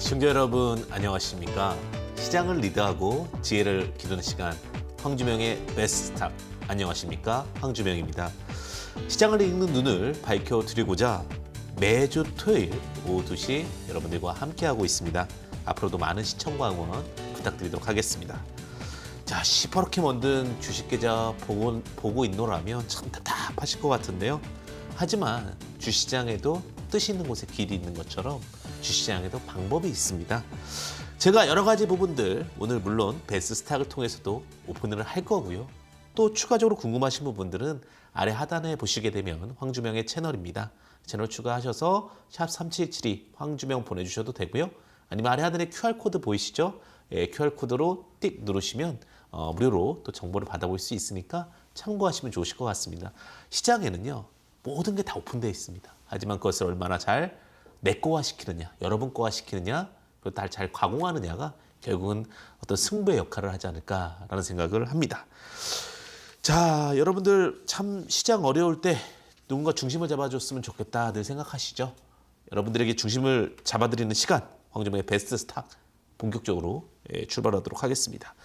시청자 여러분 안녕하십니까? 시장을 리드하고 지혜를 기르는 시간 황주명의 베스트 스탁 안녕하십니까? 황주명입니다. 시장을 읽는 눈을 밝혀드리고자 매주 토요일 오후 2시 여러분들과 함께하고 있습니다. 앞으로도 많은 시청과 응원 부탁드리도록 하겠습니다. 자, 시퍼렇게 만든 주식계좌 보고 있노라면 참 답답하실 것 같은데요. 하지만 주시장에도 뜻이 있는 곳에 길이 있는 것처럼 주시장에도 방법이 있습니다. 제가 여러 가지 부분들 오늘 물론 베스트 스탁을 통해서도 오픈을 할 거고요. 또 추가적으로 궁금하신 부분들은 아래 하단에 보시게 되면 황주명의 채널입니다. 채널 추가하셔서 샵 3772 황주명 보내주셔도 되고요. 아니면 아래 하단에 QR코드 보이시죠? QR코드로 띡 누르시면 무료로 또 정보를 받아볼 수 있으니까 참고하시면 좋으실 것 같습니다. 시장에는요. 모든 게 다 오픈되어 있습니다. 하지만 그것을 얼마나 잘 내 거화 시키느냐, 여러분 거화 시키느냐, 그리고 잘 가공하느냐가 결국은 어떤 승부의 역할을 하지 않을까라는 생각을 합니다. 자, 여러분들 참 시장 어려울 때 누군가 중심을 잡아줬으면 좋겠다들 생각하시죠? 여러분들에게 중심을 잡아드리는 시간, 황주명의 베스트 스탁 본격적으로 출발하도록 하겠습니다.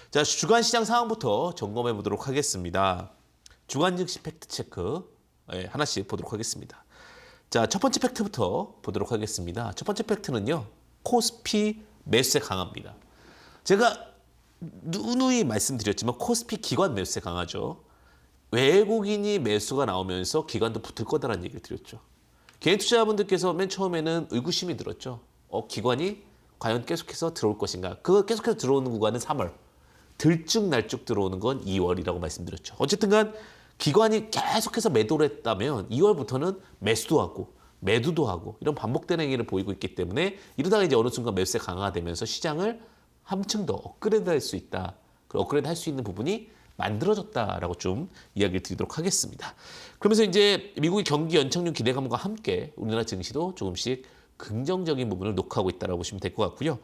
자, 주간 시장 상황부터 점검해 보도록 하겠습니다. 주간 증시 팩트 체크 하나씩 보도록 하겠습니다. 자, 첫 번째 팩트부터 보도록 하겠습니다. 첫 번째 팩트는요. 코스피 매수세 강합니다. 제가 누누이 말씀드렸지만 코스피 기관 매수세 강하죠. 외국인이 매수가 나오면서 기관도 붙을 거다라는 얘기를 드렸죠. 개인 투자자분들께서 맨 처음에는 의구심이 들었죠. 기관이 과연 계속해서 들어올 것인가. 그 계속해서 들어오는 구간은 3월. 들쭉날쭉 들어오는 건 2월이라고 말씀드렸죠. 어쨌든 간 기관이 계속해서 매도를 했다면 2월부터는 매수도 하고 매도도 하고 이런 반복되는 행위를 보이고 있기 때문에 이러다가 이제 어느 순간 매수세 강화되면서 시장을 한층 더 업그레이드 할 수 있다. 그 업그레이드 할 수 있는 부분이 만들어졌다라고 좀 이야기를 드리도록 하겠습니다. 그러면서 이제 미국의 경기 연착륙 기대감과 함께 우리나라 증시도 조금씩 긍정적인 부분을 녹화하고 있다고 보시면 될 것 같고요.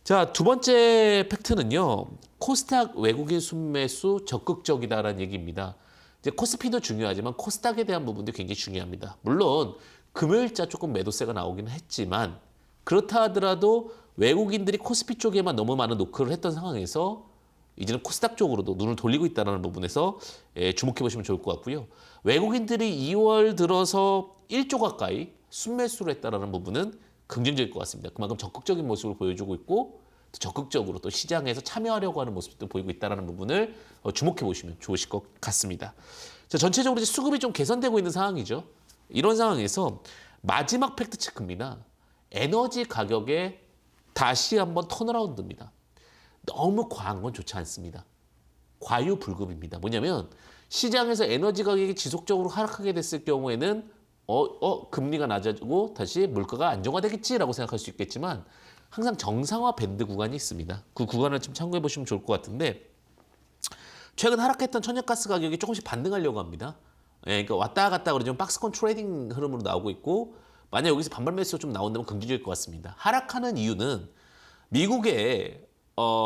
자, 두 번째 팩트는요. 코스닥 외국인 순매수 적극적이다라는 얘기입니다. 이제 코스피도 중요하지만 코스닥에 대한 부분도 굉장히 중요합니다. 물론 금요일자 조금 매도세가 나오기는 했지만 그렇다 하더라도 외국인들이 코스피 쪽에만 너무 많은 노크를 했던 상황에서 이제는 코스닥 쪽으로도 눈을 돌리고 있다는 부분에서 주목해 보시면 좋을 것 같고요. 외국인들이 2월 들어서 1조 가까이 순매수를 했다는 부분은 긍정적일 것 같습니다. 그만큼 적극적인 모습을 보여주고 있고 또 적극적으로 또 시장에서 참여하려고 하는 모습도 보이고 있다는 부분을 주목해 보시면 좋으실 것 같습니다. 자, 전체적으로 이제 수급이 좀 개선되고 있는 상황이죠. 이런 상황에서 마지막 팩트 체크입니다. 에너지 가격에 다시 한번 턴어라운드입니다. 너무 과한 건 좋지 않습니다. 과유불급입니다. 뭐냐면 시장에서 에너지 가격이 지속적으로 하락하게 됐을 경우에는 금리가 낮아지고 다시 물가가 안정화되겠지라고 생각할 수 있겠지만 항상 정상화 밴드 구간이 있습니다. 그 구간을 좀 참고해 보시면 좋을 것 같은데 최근 하락했던 천연가스 가격이 조금씩 반등하려고 합니다. 그러니까 왔다 갔다 그러지만 박스권 트레이딩 흐름으로 나오고 있고 만약 여기서 반발 매수가 좀 나온다면 긍정적일 것 같습니다. 하락하는 이유는 미국의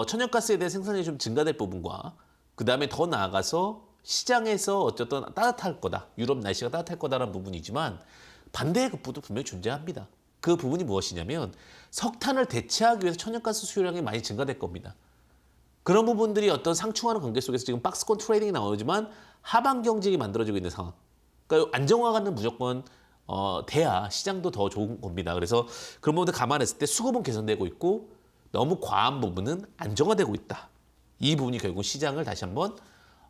천연가스에 대한 생산량이 좀 증가될 부분과 그 다음에 더 나아가서 시장에서 어쨌든 따뜻할 거다. 유럽 날씨가 따뜻할 거다라는 부분이지만 반대의 극부도 분명히 존재합니다. 그 부분이 무엇이냐면 석탄을 대체하기 위해서 천연가스 수요량이 많이 증가될 겁니다. 그런 부분들이 어떤 상충하는 관계 속에서 지금 박스권 트레이딩이 나오지만 하방 경직이 만들어지고 있는 상황. 그러니까 안정화가는 무조건 돼야 시장도 더 좋은 겁니다. 그래서 그런 부분들 감안했을 때 수급은 개선되고 있고 너무 과한 부분은 안정화되고 있다. 이 부분이 결국 시장을 다시 한번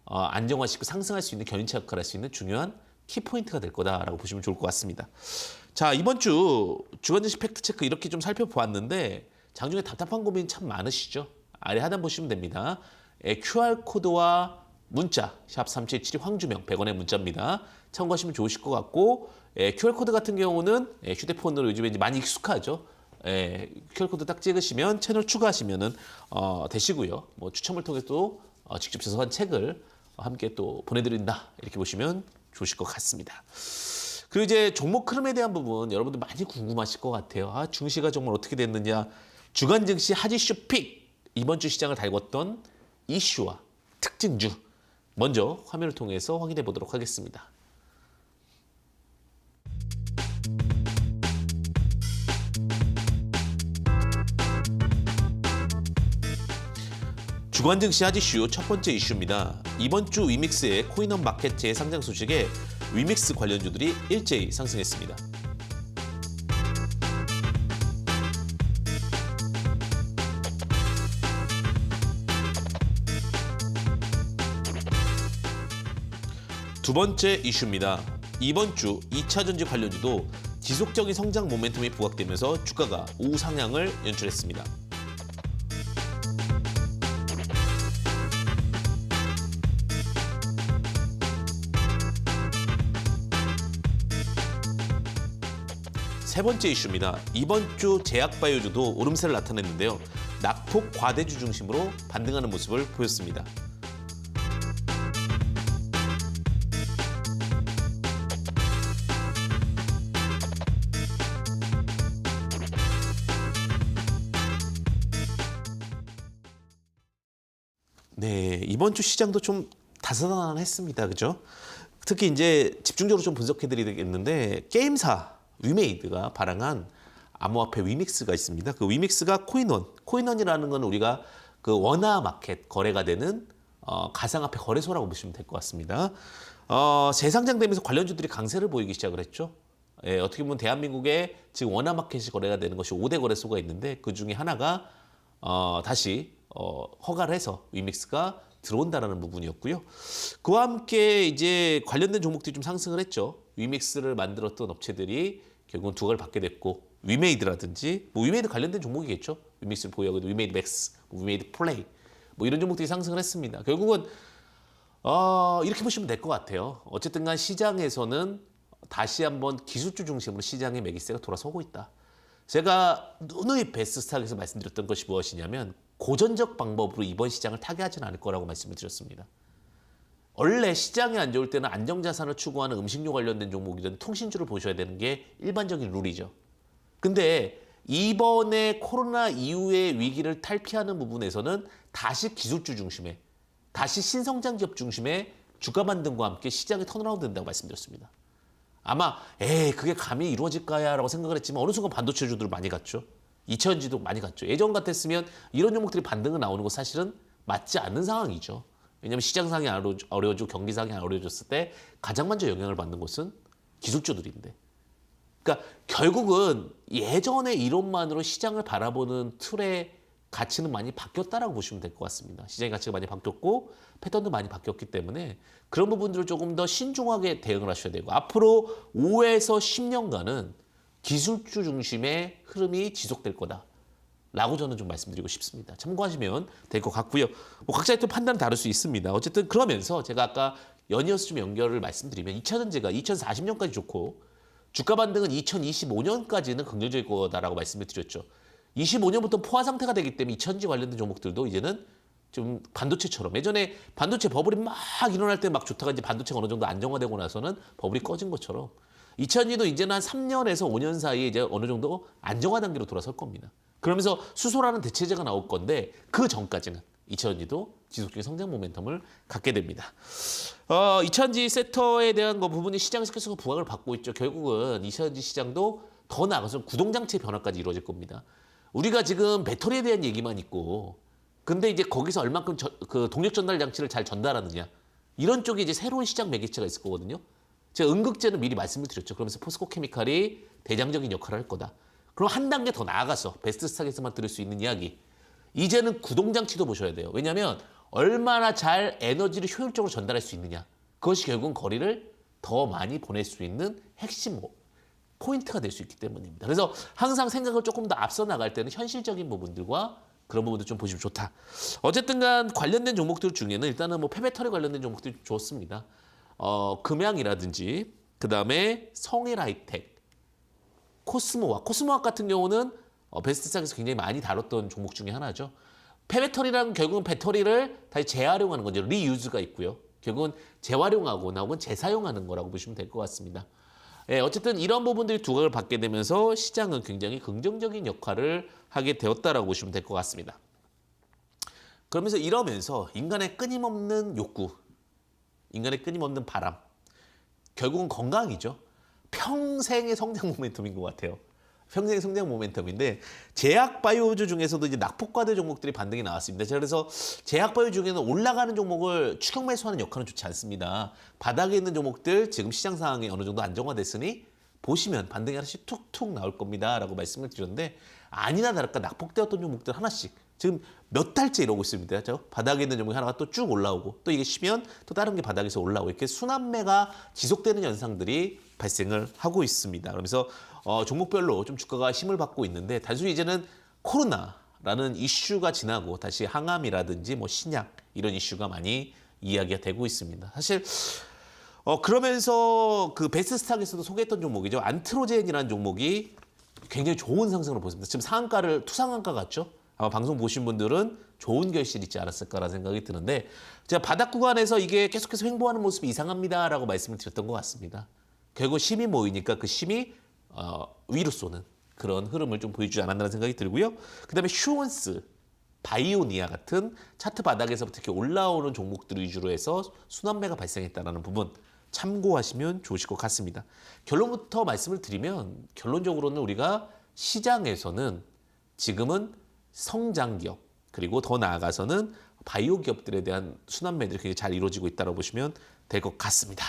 안정화시키고 상승할 수 있는 견인차 역할을 할 수 있는 중요한 키포인트가 될 거다라고 보시면 좋을 것 같습니다. 자, 이번 주 주간 증시 팩트 체크 이렇게 좀 살펴보았는데 장중에 답답한 고민 참 많으시죠? 아래 하단 보시면 됩니다. QR코드와 문자 샵 3772 황주명 100원의 문자입니다. 참고하시면 좋으실 것 같고 QR코드 같은 경우는 휴대폰으로 요즘에 이제 많이 익숙하죠. QR코드 딱 찍으시면 채널 추가하시면은 되시고요. 뭐 추첨을 통해서도 직접 제작한 책을 함께 또 보내드린다 이렇게 보시면 좋으실 것 같습니다. 그리고 이제 종목 흐름에 대한 부분 여러분들 많이 궁금하실 것 같아요. 증시가 정말 어떻게 됐느냐. 주간 증시 핫이슈 픽 이번 주 시장을 달궜던 이슈와 특징주 먼저 화면을 통해서 확인해 보도록 하겠습니다. 주간 증시 핫 이슈 첫 번째 이슈입니다. 이번 주 위믹스의 코인원 마켓 재상장 소식에 위믹스 관련주들이 일제히 상승했습니다. 두 번째 이슈입니다. 이번 주 2차 전지 관련주도 지속적인 성장 모멘텀이 부각되면서 주가가 우상향을 연출했습니다. 세 번째 이슈입니다. 이번 주 제약바이오주도 오름세를 나타냈는데요. 낙폭 과대주 중심으로 반등하는 모습을 보였습니다. 네, 이번 주 시장도 좀 다사다난했습니다. 그죠? 특히 이제 집중적으로 좀 분석해드리겠는데 게임사 위메이드가 발행한 암호화폐 위믹스가 있습니다. 그 위믹스가 코인원이라는 건 우리가 그 원화 마켓 거래가 되는 가상화폐 거래소라고 보시면 될 것 같습니다. 재상장되면서 관련주들이 강세를 보이기 시작을 했죠. 예, 어떻게 보면 대한민국에 지금 원화 마켓이 거래가 되는 것이 5대 거래소가 있는데 그 중에 하나가 다시 허가를 해서 위믹스가 들어온다라는 부분이었고요. 그와 함께 이제 관련된 종목들이 좀 상승을 했죠. 위믹스를 만들었던 업체들이 결국은 두각을 받게 됐고 위메이드라든지 위메이드 관련된 종목이겠죠. 위믹스를 보유하고 있는 위메이드 맥스, 위메이드 플레이 이런 종목들이 상승을 했습니다. 결국은 이렇게 보시면 될 것 같아요. 어쨌든 간 시장에서는 다시 한번 기술주 중심으로 시장의 매기세가 돌아서고 있다. 제가 누누이 베스트스탁에서 말씀드렸던 것이 무엇이냐면 고전적 방법으로 이번 시장을 타개하지는 않을 거라고 말씀을 드렸습니다. 원래 시장이 안 좋을 때는 안정자산을 추구하는 음식료 관련된 종목이든 통신주를 보셔야 되는 게 일반적인 룰이죠. 근데 이번에 코로나 이후의 위기를 탈피하는 부분에서는 다시 기술주 중심에, 다시 신성장 기업 중심의 주가 반등과 함께 시장이 턴어라운드 된다고 말씀드렸습니다. 아마 그게 감히 이루어질까야 라고 생각을 했지만 어느 순간 반도체주들 많이 갔죠. 2차전지도 많이 갔죠. 예전 같았으면 이런 종목들이 반등을 나오는 거 사실은 맞지 않는 상황이죠. 왜냐하면 시장 상황이 어려워지고 경기 상황이 어려워졌을 때 가장 먼저 영향을 받는 곳은 기술주들인데. 그러니까 결국은 예전의 이론만으로 시장을 바라보는 틀의 가치는 많이 바뀌었다라고 보시면 될 것 같습니다. 시장의 가치가 많이 바뀌었고 패턴도 많이 바뀌었기 때문에 그런 부분들을 조금 더 신중하게 대응을 하셔야 되고 앞으로 5에서 10년간은 기술주 중심의 흐름이 지속될 거다라고 저는 좀 말씀드리고 싶습니다. 참고하시면 될 것 같고요. 각자의 또 판단은 다를 수 있습니다. 어쨌든 그러면서 제가 아까 연이어서 좀 연결을 말씀드리면 2차 전지가 2040년까지 좋고 주가 반등은 2025년까지는 긍정적일 거다라고 말씀을 드렸죠. 25년부터 포화 상태가 되기 때문에 2차전지 관련된 종목들도 이제는 좀 반도체처럼 예전에 반도체 버블이 막 일어날 때 막 좋다가 이제 반도체가 어느 정도 안정화되고 나서는 버블이 꺼진 것처럼 2차전지도 이제는 한 3년에서 5년 사이에 이제 어느 정도 안정화 단계로 돌아설 겁니다. 그러면서 수소라는 대체제가 나올 건데 그 전까지는 2차전지도 지속적인 성장 모멘텀을 갖게 됩니다. 2차전지 섹터에 대한 부분이 시장에서 계속 부각을 받고 있죠. 결국은 2차전지 시장도 더 나아가서 구동장치의 변화까지 이루어질 겁니다. 우리가 지금 배터리에 대한 얘기만 있고 근데 이제 거기서 얼만큼 그 동력 전달 장치를 잘 전달하느냐 이런 쪽에 이제 새로운 시장 매개체가 있을 거거든요. 제가 음극재는 미리 말씀을 드렸죠. 그러면서 포스코 케미칼이 대장적인 역할을 할 거다. 그럼 한 단계 더 나아가서 베스트 스탁에서만 들을 수 있는 이야기. 이제는 구동장치도 보셔야 돼요. 왜냐하면 얼마나 잘 에너지를 효율적으로 전달할 수 있느냐. 그것이 결국은 거리를 더 많이 보낼 수 있는 핵심 포인트가 될 수 있기 때문입니다. 그래서 항상 생각을 조금 더 앞서 나갈 때는 현실적인 부분들과 그런 부분도 좀 보시면 좋다. 어쨌든 간 관련된 종목들 중에는 일단은 폐배터리 관련된 종목들이 좋습니다. 금양이라든지 그다음에 성일하이텍, 코스모학 같은 경우는 베스트스탁에서 굉장히 많이 다뤘던 종목 중에 하나죠. 폐배터리란 결국은 배터리를 다시 재활용하는 거죠. 리유즈가 있고요. 결국은 재활용하거나 혹은 재사용하는 거라고 보시면 될 것 같습니다. 어쨌든 이런 부분들이 두각을 받게 되면서 시장은 굉장히 긍정적인 역할을 하게 되었다라고 보시면 될 것 같습니다. 그러면서 이러면서 인간의 끊임없는 욕구, 인간의 끊임없는 바람, 결국은 건강이죠. 평생의 성장 모멘텀인 것 같아요. 평생 성장 모멘텀인데 제약 바이오주 중에서도 이제 낙폭과대 종목들이 반등이 나왔습니다. 자, 그래서 제약 바이오 중에는 올라가는 종목을 추격 매수하는 역할은 좋지 않습니다. 바닥에 있는 종목들 지금 시장 상황이 어느 정도 안정화됐으니 보시면 반등이 하나씩 툭툭 나올 겁니다라고 말씀을 드렸는데 아니나 다를까 낙폭되었던 종목들 하나씩 지금 몇 달째 이러고 있습니다. 저 바닥에 있는 종목이 하나가 또 쭉 올라오고 또 이게 쉬면 또 다른 게 바닥에서 올라오고 이렇게 순환매가 지속되는 현상들이 발생을 하고 있습니다. 그러면서 종목별로 좀 주가가 힘을 받고 있는데 단순히 이제는 코로나라는 이슈가 지나고 다시 항암이라든지 뭐 신약 이런 이슈가 많이 이야기가 되고 있습니다. 사실 그러면서 그 베스트스탁에서도 소개했던 종목이죠. 안트로젠이라는 종목이 굉장히 좋은 상승을 보였습니다. 지금 상한가를 투상한가 같죠? 아마 방송 보신 분들은 좋은 결실이 있지 않았을까라는 생각이 드는데 제가 바닥 구간에서 이게 계속해서 횡보하는 모습이 이상합니다라고 말씀을 드렸던 것 같습니다. 결국 힘이 모이니까 그 힘이 위로 쏘는 그런 흐름을 좀 보여주지 않았나라는 생각이 들고요. 그다음에 휴원스, 바이오니아 같은 차트 바닥에서부터 이렇게 올라오는 종목들 위주로 해서 순환매가 발생했다는 부분 참고하시면 좋으실 것 같습니다. 결론부터 말씀을 드리면 결론적으로는 우리가 시장에서는 지금은 성장기업 그리고 더 나아가서는 바이오 기업들에 대한 순환매들이 굉장히 잘 이루어지고 있다고 보시면 될 것 같습니다.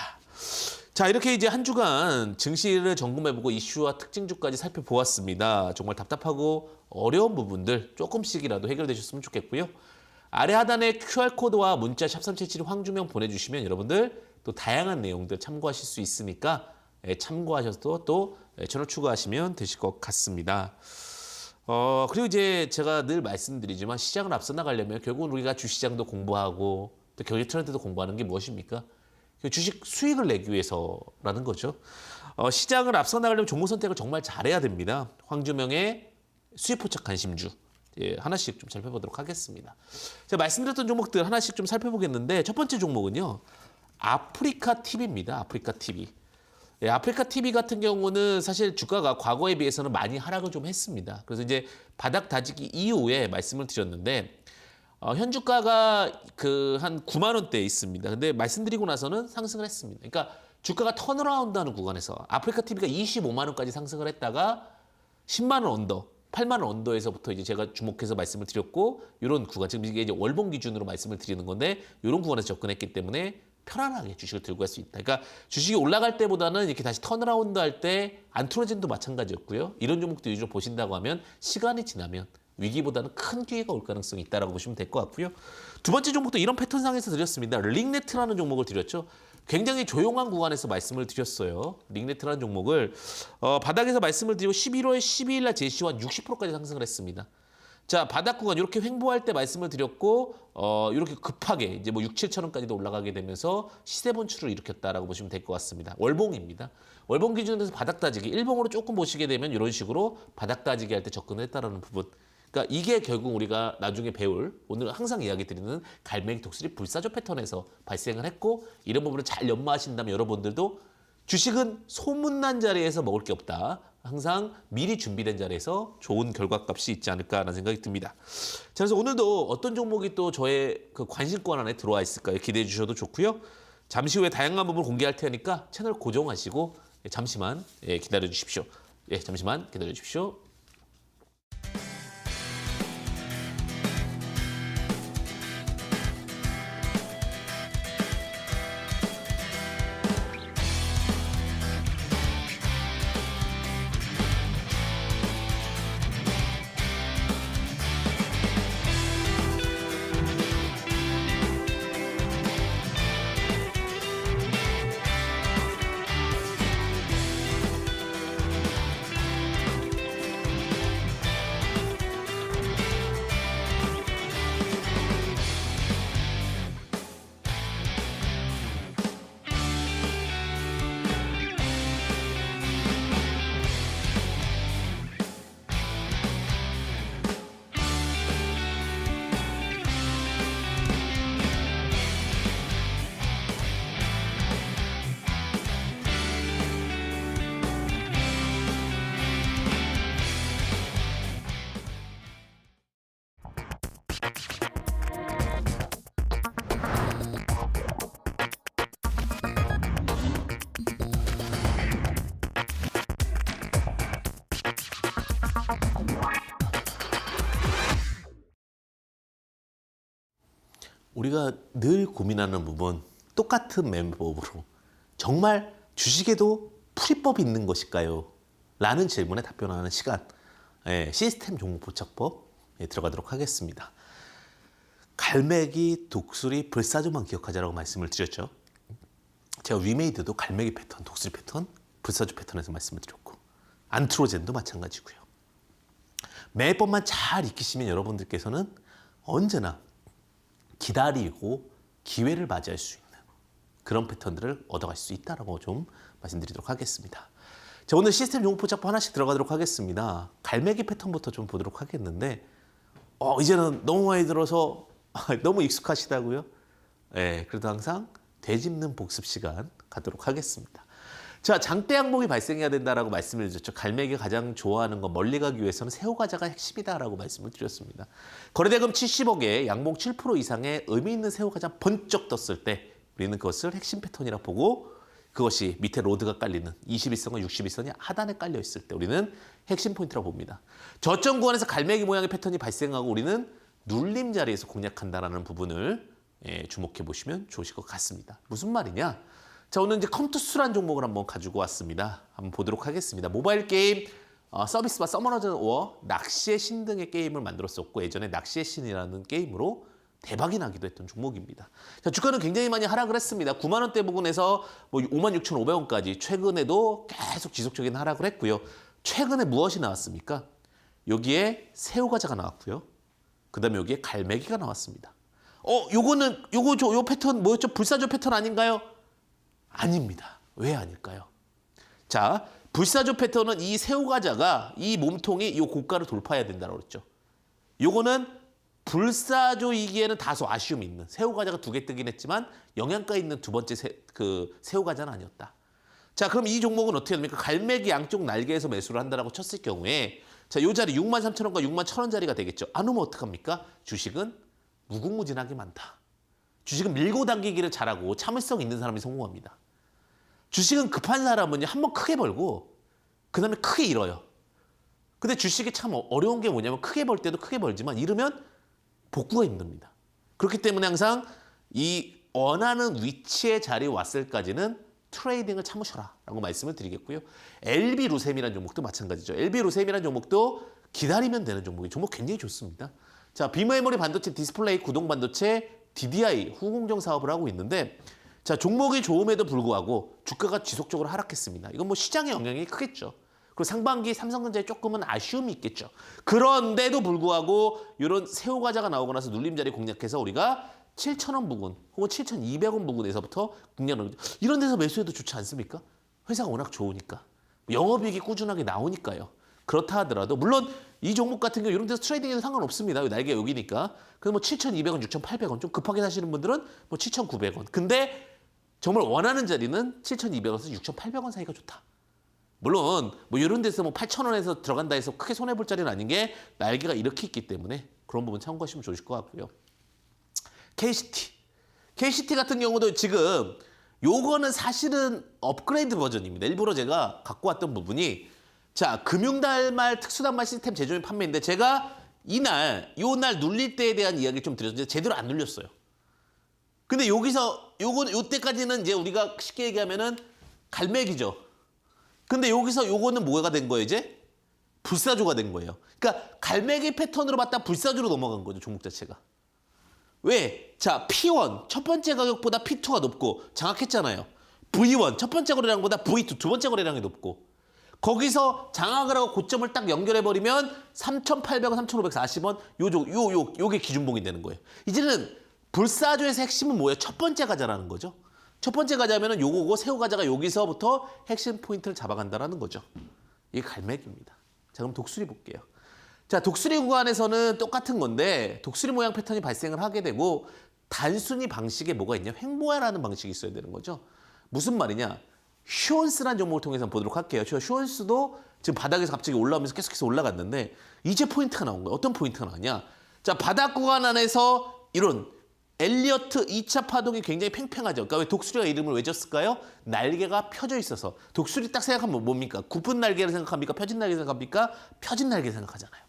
자, 이렇게 이제 한 주간 증시를 점검해보고 이슈와 특징주까지 살펴보았습니다. 정말 답답하고 어려운 부분들 조금씩이라도 해결되셨으면 좋겠고요. 아래 하단에 QR코드와 문자 샵377 황주명 보내주시면 여러분들 또 다양한 내용들 참고하실 수 있으니까 참고하셔서 또 채널 추가하시면 되실 것 같습니다. 그리고 이제 제가 늘 말씀드리지만 시장을 앞서 나가려면 결국은 우리가 주시장도 공부하고 또 경제 트렌드도 공부하는 게 무엇입니까? 주식 수익을 내기 위해서라는 거죠. 시장을 앞서 나가려면 종목 선택을 정말 잘해야 됩니다. 황주명의 수익 포착 관심주 하나씩 좀 살펴보도록 하겠습니다. 제가 말씀드렸던 종목들 하나씩 좀 살펴보겠는데 첫 번째 종목은요. 아프리카 TV입니다. 아프리카 TV. 아프리카 TV 같은 경우는 사실 주가가 과거에 비해서는 많이 하락을 좀 했습니다. 그래서 이제 바닥 다지기 이후에 말씀을 드렸는데 현주가가 그 한 9만 원대에 있습니다. 근데 말씀드리고 나서는 상승을 했습니다. 그러니까 주가가 턴어라운드하는 구간에서 아프리카 TV가 25만 원까지 상승을 했다가 10만 원 언더, 8만 원 언더에서부터 이제 제가 주목해서 말씀을 드렸고 이런 구간 지금 이게 이제 월봉 기준으로 말씀을 드리는 건데 이런 구간에서 접근했기 때문에 편안하게 주식을 들고 갈 수 있다. 그러니까 주식이 올라갈 때보다는 이렇게 다시 턴어라운드 할 때 안트로젠도 마찬가지였고요. 이런 종목들 위주로 보신다고 하면 시간이 지나면 위기보다는 큰 기회가 올 가능성이 있다고 보시면 될 것 같고요. 두 번째 종목도 이런 패턴상에서 드렸습니다. 링네트라는 종목을 드렸죠. 굉장히 조용한 구간에서 말씀을 드렸어요. 링네트라는 종목을 바닥에서 말씀을 드리고 11월 12일 날 제시와 60%까지 상승을 했습니다. 자, 바닥 구간 이렇게 횡보할 때 말씀을 드렸고 이렇게 급하게 이제 뭐 6, 7천 원까지도 올라가게 되면서 시세 본출을 일으켰다라고 보시면 될 것 같습니다. 월봉입니다. 월봉 기준에서 바닥 따지기 일봉으로 조금 보시게 되면 이런 식으로 바닥 따지기 할 때 접근을 했다라는 부분. 그러니까 이게 결국 우리가 나중에 배울 오늘 항상 이야기 드리는 갈매기 독수리 불사조 패턴에서 발생을 했고 이런 부분을 잘 연마하신다면 여러분들도 주식은 소문난 자리에서 먹을 게 없다. 항상 미리 준비된 자리에서 좋은 결과값이 있지 않을까라는 생각이 듭니다. 자, 그래서 오늘도 어떤 종목이 또 저의 그 관심권 안에 들어와 있을까요? 기대해 주셔도 좋고요. 잠시 후에 다양한 부분을 공개할 테니까 채널 고정하시고 잠시만 기다려 주십시오. 잠시만 기다려 주십시오. 우리가 늘 고민하는 부분, 똑같은 매매법으로 정말 주식에도 풀이법이 있는 것일까요? 라는 질문에 답변하는 시간, 시스템 종목 포착법에 들어가도록 하겠습니다. 갈매기, 독수리, 불사조만 기억하자라고 말씀을 드렸죠. 제가 위메이드도 갈매기 패턴, 독수리 패턴, 불사조 패턴에서 말씀을 드렸고, 안트로젠도 마찬가지고요. 매법만 잘 익히시면 여러분들께서는 언제나 기다리고 기회를 맞이할 수 있는 그런 패턴들을 얻어갈 수 있다라고 좀 말씀드리도록 하겠습니다. 자, 오늘 시스템 종목 포착법 하나씩 들어가도록 하겠습니다. 갈매기 패턴부터 좀 보도록 하겠는데, 이제는 너무 많이 들어서 너무 익숙하시다고요? 그래도 항상 되짚는 복습 시간 갖도록 하겠습니다. 자, 장대 양봉이 발생해야 된다라고 말씀을 드렸죠. 갈매기가 가장 좋아하는 건 멀리 가기 위해서는 새우과자가 핵심이다라고 말씀을 드렸습니다. 거래대금 70억에 양봉 7% 이상의 의미 있는 새우과자 번쩍 떴을 때 우리는 그것을 핵심 패턴이라 보고, 그것이 밑에 로드가 깔리는 21선과 61선이 하단에 깔려 있을 때 우리는 핵심 포인트라고 봅니다. 저점 구간에서 갈매기 모양의 패턴이 발생하고 우리는 눌림 자리에서 공략한다라는 부분을 주목해 보시면 좋으실 것 같습니다. 무슨 말이냐? 자, 오늘 이제 컴투스라는 종목을 한번 가지고 왔습니다. 한번 보도록 하겠습니다. 모바일 게임 서비스바 서머너즈 워 낚시의 신 등의 게임을 만들었었고, 예전에 낚시의 신이라는 게임으로 대박이 나기도 했던 종목입니다. 자, 주가는 굉장히 많이 하락을 했습니다. 9만 원대 부근에서 56,500원까지 최근에도 계속 지속적인 하락을 했고요. 최근에 무엇이 나왔습니까? 여기에 새우과자가 나왔고요. 그다음에 여기에 갈매기가 나왔습니다. 요 패턴 뭐였죠? 불사조 패턴 아닌가요? 아닙니다. 왜 아닐까요? 자, 불사조 패턴은 이 새우과자가 이 몸통이 이 고가를 돌파해야 된다고 그랬죠. 요거는 불사조이기에는 다소 아쉬움이 있는, 새우과자가 2개 뜨긴 했지만 영양가 있는 두 번째 새우과자는 아니었다. 자, 그럼 이 종목은 어떻게 됩니까? 갈매기 양쪽 날개에서 매수를 한다라고 쳤을 경우에, 자, 요 자리 63,000원과 61,000원 자리가 되겠죠. 안 오면 어떡합니까? 주식은 무궁무진하게 많다. 주식은 밀고 당기기를 잘하고 참을성 있는 사람이 성공합니다. 주식은 급한 사람은 한번 크게 벌고 그 다음에 크게 잃어요. 근데 주식이 참 어려운 게 뭐냐면 크게 벌 때도 크게 벌지만 잃으면 복구가 힘듭니다. 그렇기 때문에 항상 이 원하는 위치의 자리에 왔을까지는 트레이딩을 참으셔라 라고 말씀을 드리겠고요. LB루셈이라는 종목도 마찬가지죠. LB루셈이라는 종목도 기다리면 되는 종목이 종목 굉장히 좋습니다. 자, 비메모리 반도체, 디스플레이, 구동 반도체, DDI 후공정 사업을 하고 있는데, 자, 종목이 좋음에도 불구하고 주가가 지속적으로 하락했습니다. 이건 뭐 시장의 영향이 크겠죠. 그리고 상반기 삼성전자에 조금은 아쉬움이 있겠죠. 그런데도 불구하고 이런 새우과자가 나오고 나서 눌림자리 공략해서 우리가 7,000원 부근 혹은 7,200원 부근에서부터 공략을, 이런 데서 매수해도 좋지 않습니까? 회사가 워낙 좋으니까. 영업이익이 꾸준하게 나오니까요. 그렇다 하더라도 물론 이 종목 같은 경우 이런 데서 트레이딩해도 상관없습니다. 날개 여기니까. 그래서 뭐 7,200원, 6,800원 좀 급하게 사시는 분들은 뭐 7,900원. 근데 정말 원하는 자리는 7,200원에서 6,800원 사이가 좋다. 물론 뭐 이런 데서 뭐 8,000원에서 들어간다 해서 크게 손해볼 자리는 아닌 게 날개가 이렇게 있기 때문에 그런 부분 참고하시면 좋으실 것 같고요. KCT 같은 경우도 지금 요거는 사실은 업그레이드 버전입니다. 일부러 제가 갖고 왔던 부분이, 자, 금융달말 특수단말 시스템 제조 및 판매인데, 제가 요날 눌릴 때에 대한 이야기 좀 드렸는데 제대로 안 눌렸어요. 근데 여기서 요때까지는 이제 우리가 쉽게 얘기하면은 갈매기죠. 근데 여기서 요거는 뭐가 된 거예요, 이제? 불사조가 된 거예요. 그러니까 갈매기 패턴으로 봤다 불사조로 넘어간 거죠, 종목 자체가. 왜? 자, P1 첫 번째 가격보다 P2가 높고 장악했잖아요. V1 첫 번째 거래량보다 V2 두 번째 거래량이 높고, 거기서 장악을 하고 고점을 딱 연결해버리면 3,800원, 3,540원 요게 기준봉이 되는 거예요. 이제는 불사조에서 핵심은 뭐예요? 첫 번째 가자라는 거죠. 첫 번째 가자면은 요거고, 새우과자가 여기서부터 핵심 포인트를 잡아간다라는 거죠. 이게 갈매기입니다. 자, 그럼 독수리 볼게요. 자, 독수리 구간에서는 똑같은 건데 독수리 모양 패턴이 발생을 하게 되고, 단순히 방식에 뭐가 있냐? 횡보하라는 방식이 있어야 되는 거죠. 무슨 말이냐? 슈원스라는 종목을 통해서 보도록 할게요. 슈원스도 지금 바닥에서 갑자기 올라오면서 계속해서 올라갔는데 이제 포인트가 나온 거예요. 어떤 포인트가 나왔냐? 자, 바닥 구간 안에서 이런 엘리어트 2차 파동이 굉장히 팽팽하죠. 그러니까 왜 독수리가 이름을 왜 졌을까요? 날개가 펴져 있어서. 독수리 딱 생각하면 뭡니까? 굽은 날개를 생각합니까? 펴진 날개를 생각합니까? 펴진 날개를 생각하잖아요.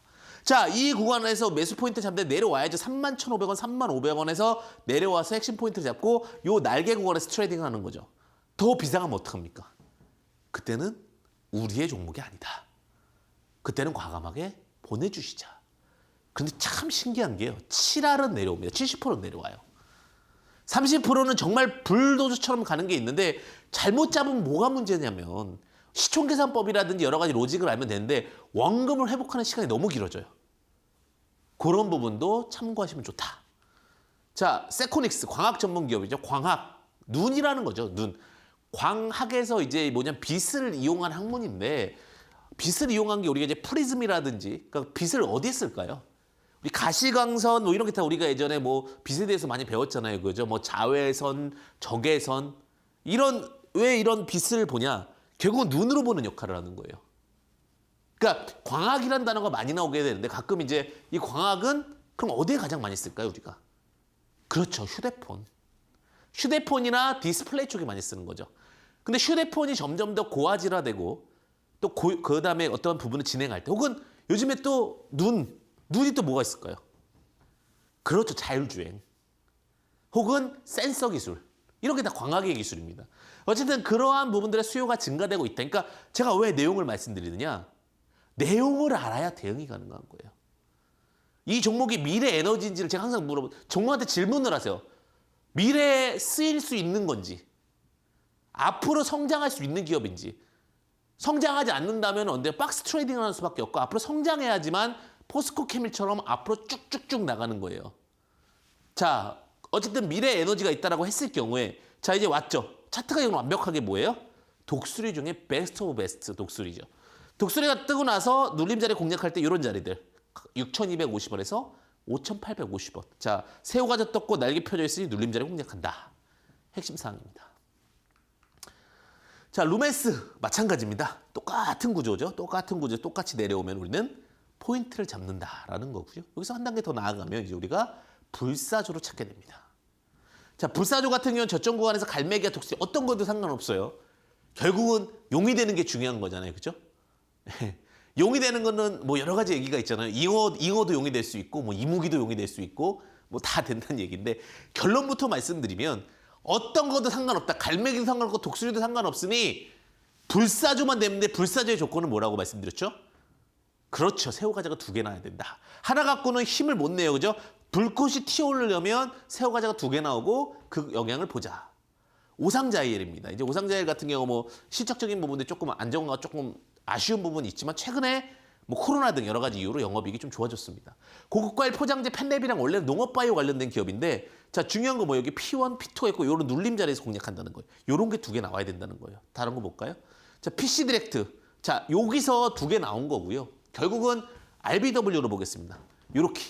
자, 이 구간에서 매수 포인트 잡는데 내려와야죠. 31,500원, 3,500원에서 내려와서 핵심 포인트 잡고 요 날개 구간에서 트레이딩 하는 거죠. 더 비상하면 어떡합니까? 그때는 우리의 종목이 아니다. 그때는 과감하게 보내주시자. 근데 참 신기한 게요. 7할은 내려옵니다. 70%는 내려와요. 30%는 정말 불도저처럼 가는 게 있는데 잘못 잡으면 뭐가 문제냐면 시총계산법이라든지 여러 가지 로직을 알면 되는데 원금을 회복하는 시간이 너무 길어져요. 그런 부분도 참고하시면 좋다. 자, 세코닉스 광학 전문 기업이죠. 광학, 눈이라는 거죠. 눈. 광학에서 이제 뭐냐면 빛을 이용한 학문인데 빛을 이용한 게 우리가 이제 프리즘이라든지 그러니까 빛을 어디에 쓸까요? 우리 가시광선 뭐 이런 게 다 우리가 예전에 뭐 빛에 대해서 많이 배웠잖아요. 그죠? 뭐 자외선, 적외선 왜 이런 빛을 보냐? 결국은 눈으로 보는 역할을 하는 거예요. 그러니까 광학이라는 단어가 많이 나오게 되는데 가끔 이제 이 광학은 그럼 어디에 가장 많이 쓸까요, 우리가? 그렇죠. 휴대폰. 휴대폰이나 디스플레이 쪽에 많이 쓰는 거죠. 근데 휴대폰이 점점 더 고화질화되고 또 그다음에 어떤 부분을 진행할 때 혹은 요즘에 또 눈이 또 뭐가 있을까요? 그렇죠. 자율주행. 혹은 센서 기술. 이런 게 다 광학의 기술입니다. 어쨌든 그러한 부분들의 수요가 증가되고 있다. 그러니까 제가 왜 내용을 말씀드리느냐. 내용을 알아야 대응이 가능한 거예요. 이 종목이 미래 에너지인지를 제가 항상 종목한테 질문을 하세요. 미래에 쓰일 수 있는 건지 앞으로 성장할 수 있는 기업인지 성장하지 않는다면 언제 박스 트레이딩 하는 수밖에 없고 앞으로 성장해야지만 포스코 케미처럼 앞으로 쭉쭉쭉 나가는 거예요. 자, 어쨌든 미래 에너지가 있다라고 했을 경우에 자 이제 왔죠. 차트가 이건 완벽하게 뭐예요? 독수리 중에 베스트 오브 베스트 독수리죠. 독수리가 뜨고 나서 눌림자리 공략할 때 이런 자리들 6,250원에서 5,850원. 자, 새우가자 떴고 날개 펴져 있으니 눌림자리 공략한다. 핵심 사항입니다. 자, 루멘스 마찬가지입니다. 똑같은 구조죠. 똑같은 구조 똑같이 내려오면 우리는 포인트를 잡는다라는 거고요. 여기서 한 단계 더 나아가면 이제 우리가 불사조로 찾게 됩니다. 자, 불사조 같은 경우는 저점 구간에서 갈매기와 독수리 어떤 것도 상관없어요. 결국은 용이 되는 게 중요한 거잖아요. 그죠? 용이 되는 거는 뭐 여러 가지 얘기가 있잖아요. 잉어도 용이 될 수 있고 뭐 이무기도 용이 될 수 있고 뭐 다 된다는 얘기인데 결론부터 말씀드리면 어떤 것도 상관없다. 갈매기도 상관없고 독수리도 상관없으니 불사조만 되는데 불사조의 조건은 뭐라고 말씀드렸죠? 그렇죠. 새우가자가 2개 나와야 된다. 하나 갖고는 힘을 못 내요. 그죠? 불꽃이 튀어오르려면 새우가자가 2개 나오고 그 영향을 보자. 오상자이엘입니다. 이제 오상자이엘 같은 경우 뭐 실적적인 부분들 조금 안정화가 조금 아쉬운 부분이 있지만 최근에 뭐 코로나 등 여러 가지 이유로 영업이익이 좀 좋아졌습니다. 고급과일 포장재 펜랩이랑 원래는 농업바이오 관련된 기업인데 자 중요한 거 뭐 여기 P1, P2가 있고 이런 눌림 자리에서 공략한다는 거예요. 이런 게 2개 나와야 된다는 거예요. 다른 거 볼까요? 자 PC 디렉트. 자 여기서 2개 나온 거고요. 결국은 RBW로 보겠습니다. 요렇게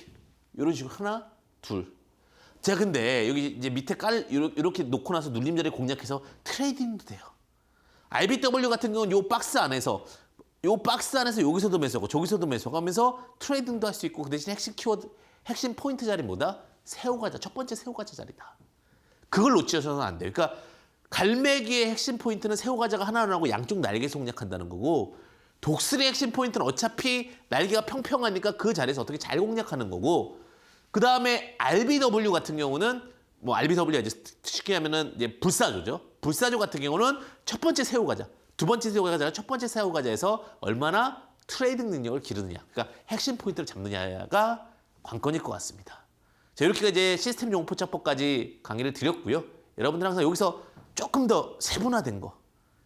이런 식으로 하나, 둘. 자 근데 여기 이제 밑에 이렇게 놓고 나서 눌림 자리 공략해서 트레이딩도 돼요. RBW 같은 경우는 요 박스 안에서 여기서도 매수하고 저기서도 매수하고 하면서 트레이딩도 할 수 있고 그 대신 핵심 키워드, 핵심 포인트 자리 뭐다? 새우과자, 첫 번째 새우과자 자리다. 그걸 놓치셔서는 안 돼요. 그러니까 갈매기의 핵심 포인트는 새우과자가 하나 나오고 양쪽 날개에서 공략한다는 거고 독수리의 핵심 포인트는 어차피 날개가 평평하니까 그 자리에서 어떻게 잘 공략하는 거고 그 다음에 RBW 같은 경우는 뭐 RBW가 이제 쉽게 하면은 이제 불사조죠. 불사조 같은 경우는 첫 번째 새우과자, 두 번째 새우과자가 첫 번째 새우과자에서 얼마나 트레이딩 능력을 기르느냐, 그러니까 핵심 포인트를 잡느냐가 관건일 것 같습니다. 자, 이렇게 이제 시스템 용포 차법까지 강의를 드렸고요. 여러분들 항상 여기서 조금 더 세분화된 거,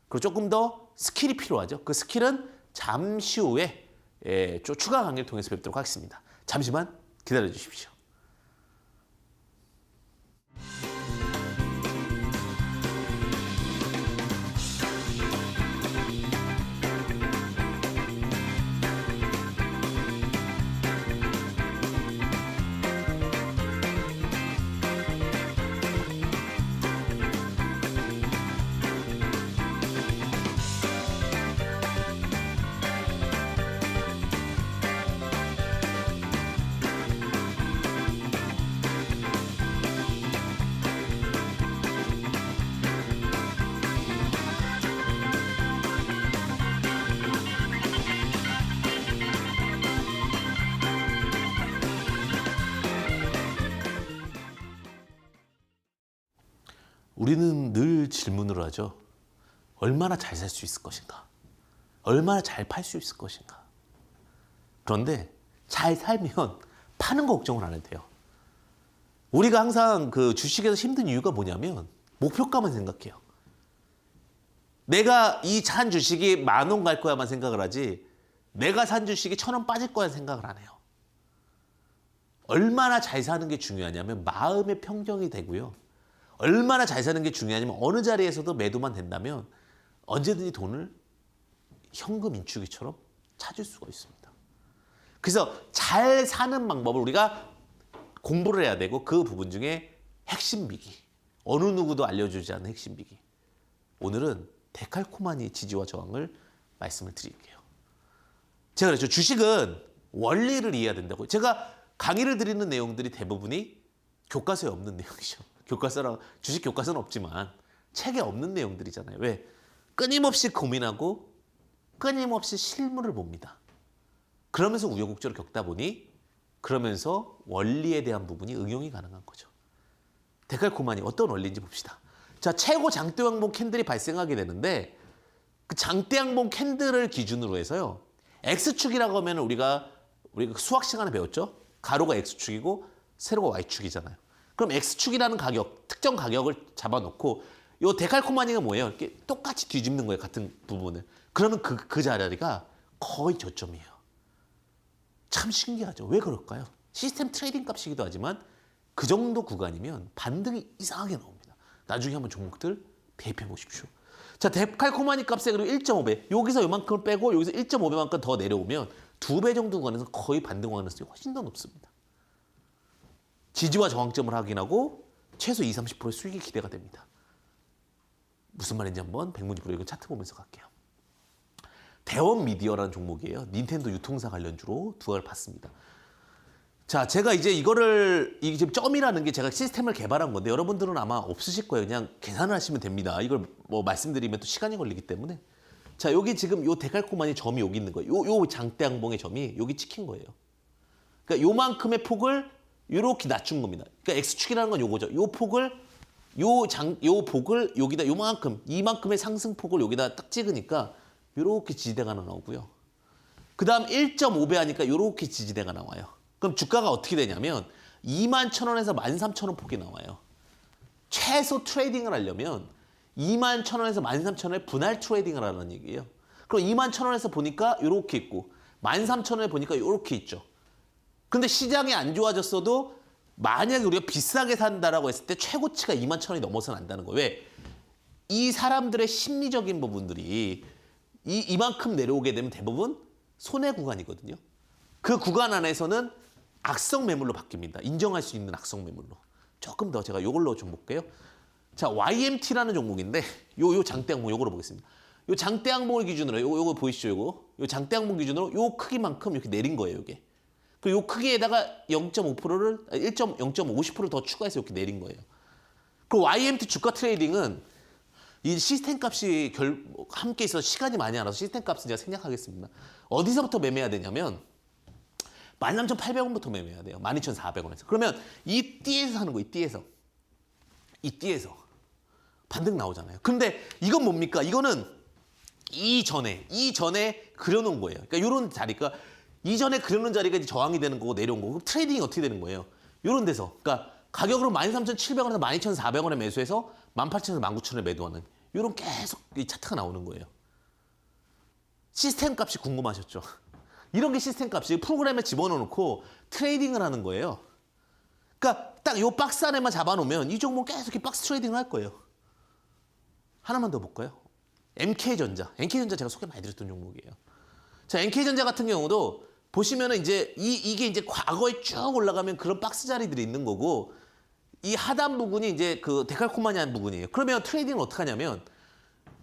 그리고 조금 더 스킬이 필요하죠. 그 스킬은 잠시 후에 추가 강의를 통해서 뵙도록 하겠습니다. 잠시만 기다려 주십시오. 우리는 늘 질문을 하죠. 얼마나 잘 살 수 있을 것인가? 얼마나 잘 팔 수 있을 것인가? 그런데 잘 살면 파는 거 걱정을 안 해도 돼요. 우리가 항상 그 주식에서 힘든 이유가 뭐냐면 목표가만 생각해요. 내가 이 산 주식이 10,000원 갈 거야만 생각을 하지 내가 산 주식이 1,000원 빠질 거야 생각을 안 해요. 얼마나 잘 사는 게 중요하냐면 마음의 평정이 되고요. 얼마나 잘 사는 게 중요하냐면 어느 자리에서도 매도만 된다면 언제든지 돈을 현금 인출기처럼 찾을 수가 있습니다. 그래서 잘 사는 방법을 우리가 공부를 해야 되고 그 부분 중에 핵심 비기. 어느 누구도 알려주지 않는 핵심 비기. 오늘은 데칼코마니의 지지와 저항을 말씀을 드릴게요. 제가 그랬죠. 주식은 원리를 이해해야 된다고. 제가 강의를 드리는 내용들이 대부분이 교과서에 없는 내용이죠. 교과서랑 주식 교과서는 없지만 책에 없는 내용들이잖아요. 왜? 끊임없이 고민하고 끊임없이 실물을 봅니다. 그러면서 우여곡절을 겪다 보니 그러면서 원리에 대한 부분이 응용이 가능한 거죠. 데칼코마니 어떤 원리인지 봅시다. 자, 최고 장대양봉 캔들이 발생하게 되는데 그 장대양봉 캔들을 기준으로 해서요. X축이라고 하면 우리가 수학 시간에 배웠죠. 가로가 X축이고 세로가 Y축이잖아요. 그럼 X축이라는 가격, 특정 가격을 잡아놓고 이 데칼코마니가 뭐예요? 이렇게 똑같이 뒤집는 거예요. 같은 부분을. 그러면 그 자리가 거의 저점이에요. 참 신기하죠. 왜 그럴까요? 시스템 트레이딩 값이기도 하지만 그 정도 구간이면 반등이 이상하게 나옵니다. 나중에 한번 종목들 대입해 보십시오. 자, 데칼코마니 값에 그리고 1.5배. 여기서 요만큼을 빼고 여기서 1.5배만큼 더 내려오면 2배 정도 구간에서 거의 반등 가능성이 훨씬 더 높습니다. 지지와 저항점을 확인하고 최소 20-30%의 수익이 기대가 됩니다. 무슨 말인지 한번 백문이 불여일견 차트 보면서 갈게요. 대원 미디어라는 종목이에요. 닌텐도 유통사 관련주로 두각을 봤습니다. 자, 제가 이제 이게 지금 점이라는 게 제가 시스템을 개발한 건데 여러분들은 아마 없으실 거예요. 그냥 계산을 하시면 됩니다. 이걸 뭐 말씀드리면 또 시간이 걸리기 때문에. 자, 여기 지금 요 데칼코마니 점이 여기 있는 거예요. 요 장대양봉의 점이 여기 찍힌 거예요. 그러니까 요만큼의 폭을 요렇게 낮춘 겁니다. 그러니까 X축이라는 건 요거죠. 요 폭을 요 복을 여기다 이만큼의 상승폭을 여기다 딱 찍으니까 요렇게 지지대가 하나 나오고요. 그 다음 1.5배 하니까 요렇게 지지대가 나와요. 그럼 주가가 어떻게 되냐면 21,000원에서 13,000원 폭이 나와요. 최소 트레이딩을 하려면 21,000원에서 13,000원에 분할 트레이딩을 하라는 얘기예요. 그럼 21,000원에서 보니까 요렇게 있고 13,000원에 보니까 요렇게 있죠. 근데 시장이 안 좋아졌어도 만약에 우리가 비싸게 산다라고 했을 때 최고치가 21,000원이 넘어서는 안다는 거예요. 왜? 이 사람들의 심리적인 부분들이 이만큼 내려오게 되면 대부분 손해 구간이거든요. 그 구간 안에서는 악성 매물로 바뀝니다. 인정할 수 있는 악성 매물로. 조금 더 제가 요걸로 좀 볼게요. 자, YMT라는 종목인데 요 장대양봉 요거로 보겠습니다. 요 장대양봉을 기준으로 요거 보이시죠? 요 장대양봉 기준으로 요 크기만큼 이렇게 내린 거예요, 이게. 그리고 요 크기에다가 0.5%를 0.50% 더 추가해서 이렇게 내린 거예요. 그 YMT 주가 트레이딩은 이 시스템 값이 함께 있어서 시간이 많이 안 와서 시스템 값은 제가 생략하겠습니다. 어디서부터 매매해야 되냐면 13,800원부터 매매해야 돼요. 12,400원에서. 그러면 이 띠에서 하는 거예요. 이 띠에서 반등 나오잖아요. 근데 이건 뭡니까? 이거는 이전에 그려놓은 거예요. 그러니까 이런 자리가 이전에 그려놓은 자리가 이제 저항이 되는 거고 내려온 거고. 그럼 트레이딩이 어떻게 되는 거예요? 이런 데서. 그러니까 가격으로 13,700원에서 12,400원에 매수해서 18,000원에서 19,000원에 매도하는 이런 계속 이 차트가 나오는 거예요. 시스템 값이 궁금하셨죠? 이런 게 시스템 값이 프로그램에 집어넣고 트레이딩을 하는 거예요. 그러니까 딱 이 박스 안에만 잡아놓으면 이 종목 계속 이렇게 박스 트레이딩을 할 거예요. 하나만 더 볼까요? MK전자 제가 소개 많이 드렸던 종목이에요. 자, MK전자 같은 경우도 보시면은 이제 이게 이제 과거에 쭉 올라가면 그런 박스 자리들이 있는 거고 이 하단 부분이 이제 그 데칼코마니한 부분이에요. 그러면 트레이딩은 어떻게 하냐면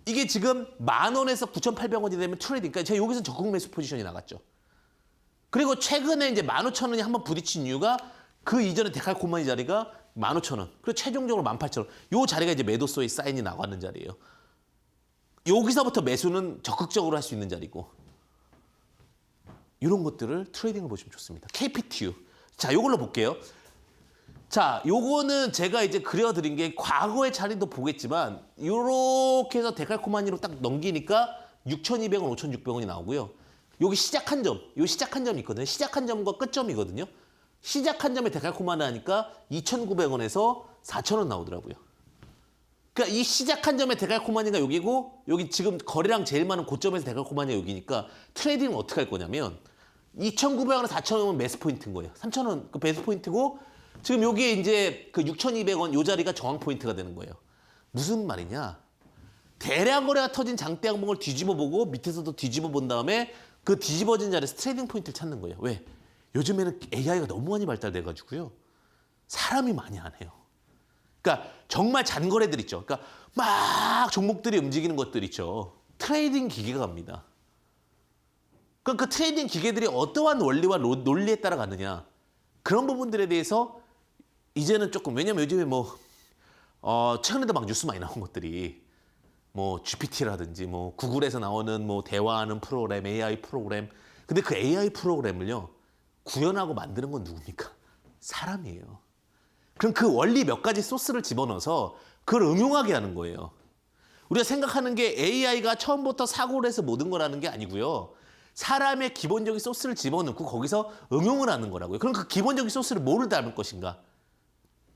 이게 지금 10,000원에서 9,800원이 되면 트레이딩. 그러니까 제가 여기서 적극 매수 포지션이 나갔죠. 그리고 최근에 이제 15,000원이 한번 부딪힌 이유가 그 이전에 데칼코마니 자리가 15,000원. 그리고 최종적으로 18,000원. 요 자리가 이제 매도소의 사인이 나가는 자리예요. 여기서부터 매수는 적극적으로 할 수 있는 자리고. 이런 것들을 트레이딩을 보시면 좋습니다. KPTU. 자, 이걸로 볼게요. 자, 요거는 제가 이제 그려드린 게 과거의 자리도 보겠지만 요렇게 해서 데칼코마니로 딱 넘기니까 6,200원, 5,600원이 나오고요. 여기 시작한 점, 요 시작한 점이 있거든요. 시작한 점과 끝점이거든요. 시작한 점에 데칼코마니 하니까 2,900원에서 4,000원 나오더라고요. 그러니까 이 시작한 점에 데칼코마니가 여기고 여기 지금 거래량 제일 많은 고점에서 데칼코마니가 여기니까 트레이딩은 어떻게 할 거냐면 2,900원에서 4,000원은 매수 포인트인 거예요. 3,000원 그 매수 포인트고 지금 여기에 이제 그 6,200원 요 자리가 저항 포인트가 되는 거예요. 무슨 말이냐? 대량 거래가 터진 장대 항목을 뒤집어 보고 밑에서도 뒤집어 본 다음에 그 뒤집어진 자리에서 트레이딩 포인트를 찾는 거예요. 왜? 요즘에는 AI가 너무 많이 발달돼 가지고요. 사람이 많이 안 해요. 그러니까 정말 잔거래들 있죠. 그러니까 막 종목들이 움직이는 것들 있죠. 트레이딩 기계가 갑니다. 그러니까 그 트레이딩 기계들이 어떠한 원리와 논리에 따라 가느냐. 그런 부분들에 대해서 이제는 조금 왜냐면 요즘에 뭐 최근에도 막 뉴스 많이 나온 것들이 뭐 GPT라든지 뭐 구글에서 나오는 뭐 대화하는 프로그램, AI 프로그램. 근데 그 AI 프로그램을요. 구현하고 만드는 건 누굽니까? 사람이에요. 그럼 그 원리 몇 가지 소스를 집어넣어서 그걸 응용하게 하는 거예요. 우리가 생각하는 게 AI가 처음부터 사고를 해서 모든 거라는 게 아니고요. 사람의 기본적인 소스를 집어넣고 거기서 응용을 하는 거라고요. 그럼 그 기본적인 소스를 뭐를 닮을 것인가?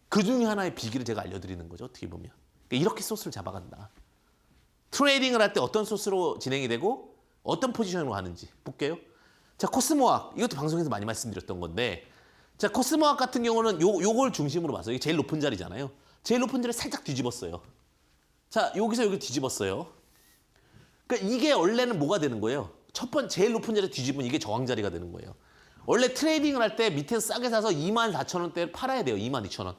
그 중에 하나의 비기를 제가 알려드리는 거죠. 어떻게 보면. 그러니까 이렇게 소스를 잡아간다. 트레이딩을 할 때 어떤 소스로 진행이 되고 어떤 포지션으로 가는지 볼게요. 자, 코스모학. 이것도 방송에서 많이 말씀드렸던 건데 자, 코스모학 같은 경우는 요걸 중심으로 봐서 이게 제일 높은 자리잖아요. 제일 높은 자리를 살짝 뒤집었어요. 자, 여기서 여기 뒤집었어요. 그러니까 이게 원래는 뭐가 되는 거예요? 첫 번째 제일 높은 자리 뒤집으면 이게 저항 자리가 되는 거예요. 원래 트레이딩을 할 때 밑에서 싸게 사서 24,000원대를 팔아야 돼요. 22,000원.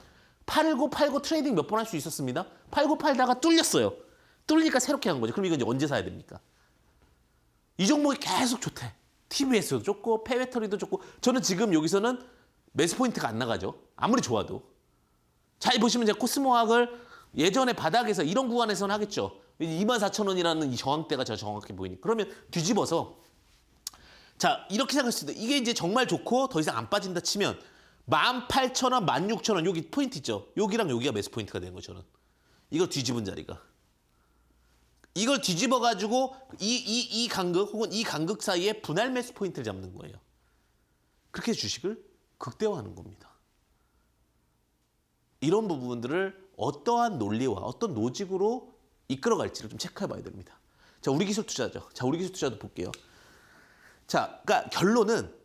팔고 트레이딩 몇 번 할 수 있었습니다. 팔고 팔다가 뚫렸어요. 뚫리니까 새롭게 한 거죠. 그럼 이거 이제 언제 사야 됩니까? 이 종목이 계속 좋대. TBS도 좋고 페베터리도 좋고 저는 지금 여기서는 매수 포인트가 안 나가죠. 아무리 좋아도. 잘 보시면 제가 코스모학을 예전에 바닥에서 이런 구간에서는 하겠죠. 24,000원이라는 이 저항대가 제가 정확히 보이니까. 그러면 뒤집어서 자 이렇게 생각할 수 있다. 이게 이제 정말 좋고 더 이상 안 빠진다 치면 18,000원, 16,000원 여기 포인트 있죠. 여기랑 여기가 매수 포인트가 되는 거죠. 저는. 이걸 뒤집은 자리가. 이걸 뒤집어가지고 이 간극 혹은 이 간극 사이에 분할 매수 포인트를 잡는 거예요. 그렇게 주식을 극대화하는 겁니다. 이런 부분들을 어떠한 논리와 어떤 로직으로 이끌어갈지를 좀 체크해 봐야 됩니다. 자, 우리 기술 투자죠. 자, 우리 기술 투자도 볼게요. 자, 그러니까 결론은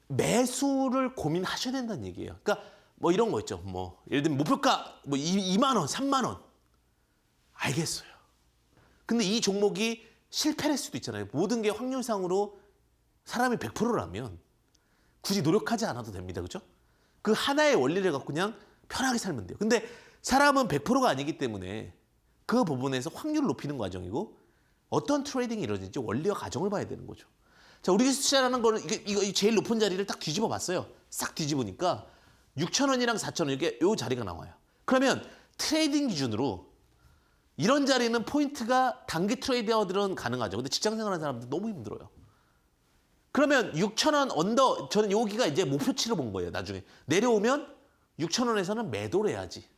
매수를 고민하셔야 된다는 얘기예요. 그러니까 뭐 이런 거 있죠. 뭐 예를 들면 목표가 뭐 2만 원, 3만 원. 알겠어요. 근데 이 종목이 실패할 수도 있잖아요. 모든 게 확률상으로 사람이 100%라면 굳이 노력하지 않아도 됩니다. 그렇죠? 그 하나의 원리를 갖고 그냥 편하게 살면 돼요. 근데 사람은 100%가 아니기 때문에 그 부분에서 확률을 높이는 과정이고 어떤 트레이딩이 이루어지는지 원리와 과정을 봐야 되는 거죠. 자, 우리 기술 투자라는 거는 이거 제일 높은 자리를 딱 뒤집어 봤어요. 싹 뒤집으니까 6,000원이랑 4,000원 이게 요 자리가 나와요. 그러면 트레이딩 기준으로 이런 자리는 포인트가 단기 트레이더들은 가능하죠. 근데 직장 생활하는 사람들 너무 힘들어요. 그러면 6,000원 언더 저는 여기가 이제 목표치로 본 거예요. 나중에 내려오면 6,000원에서는 매도를 해야지.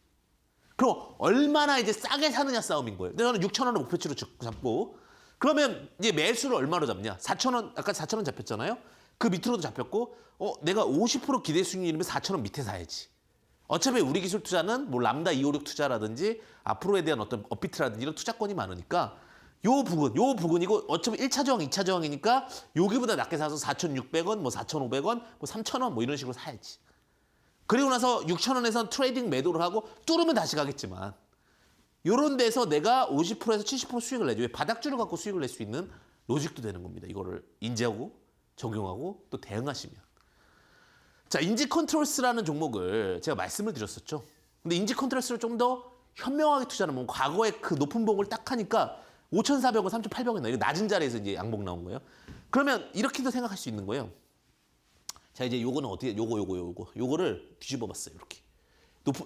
그럼 얼마나 이제 싸게 사느냐 싸움인 거예요. 근데 저는 6,000원을 목표치로 잡고 그러면 이제 매수를 얼마로 잡냐? 4,000원 아까 4,000원 잡혔잖아요. 그 밑으로도 잡혔고 내가 50% 기대 수익률이면 4,000원 밑에 사야지. 어차피 우리 기술 투자는 뭐 람다 256 투자라든지 앞으로에 대한 어떤 업비트라든지 이런 투자권이 많으니까 요 부근이고 어차피 1차 저항, 2차 저항이니까 여기보다 낮게 사서 4,600원, 뭐 4,500원, 뭐 3,000원 뭐 이런 식으로 사야지. 그리고 나서 6,000원에서 트레이딩 매도를 하고 뚫으면 다시 가겠지만 요런 데서 내가 50%에서 70% 수익을 내죠. 바닥줄을 갖고 수익을 낼 수 있는 로직도 되는 겁니다. 이거를 인지하고 적용하고 또 대응하시면. 자, 인지 컨트롤스라는 종목을 제가 말씀을 드렸었죠. 근데 인지 컨트롤스를 좀 더 현명하게 투자하면 과거에 그 높은 봉을 딱 하니까 5,400원, 3,800원 나요. 낮은 자리에서 이제 양봉 나온 거예요. 그러면 이렇게도 생각할 수 있는 거예요. 자, 이제 요거는 어떻게 요거를 뒤집어 봤어요. 이렇게.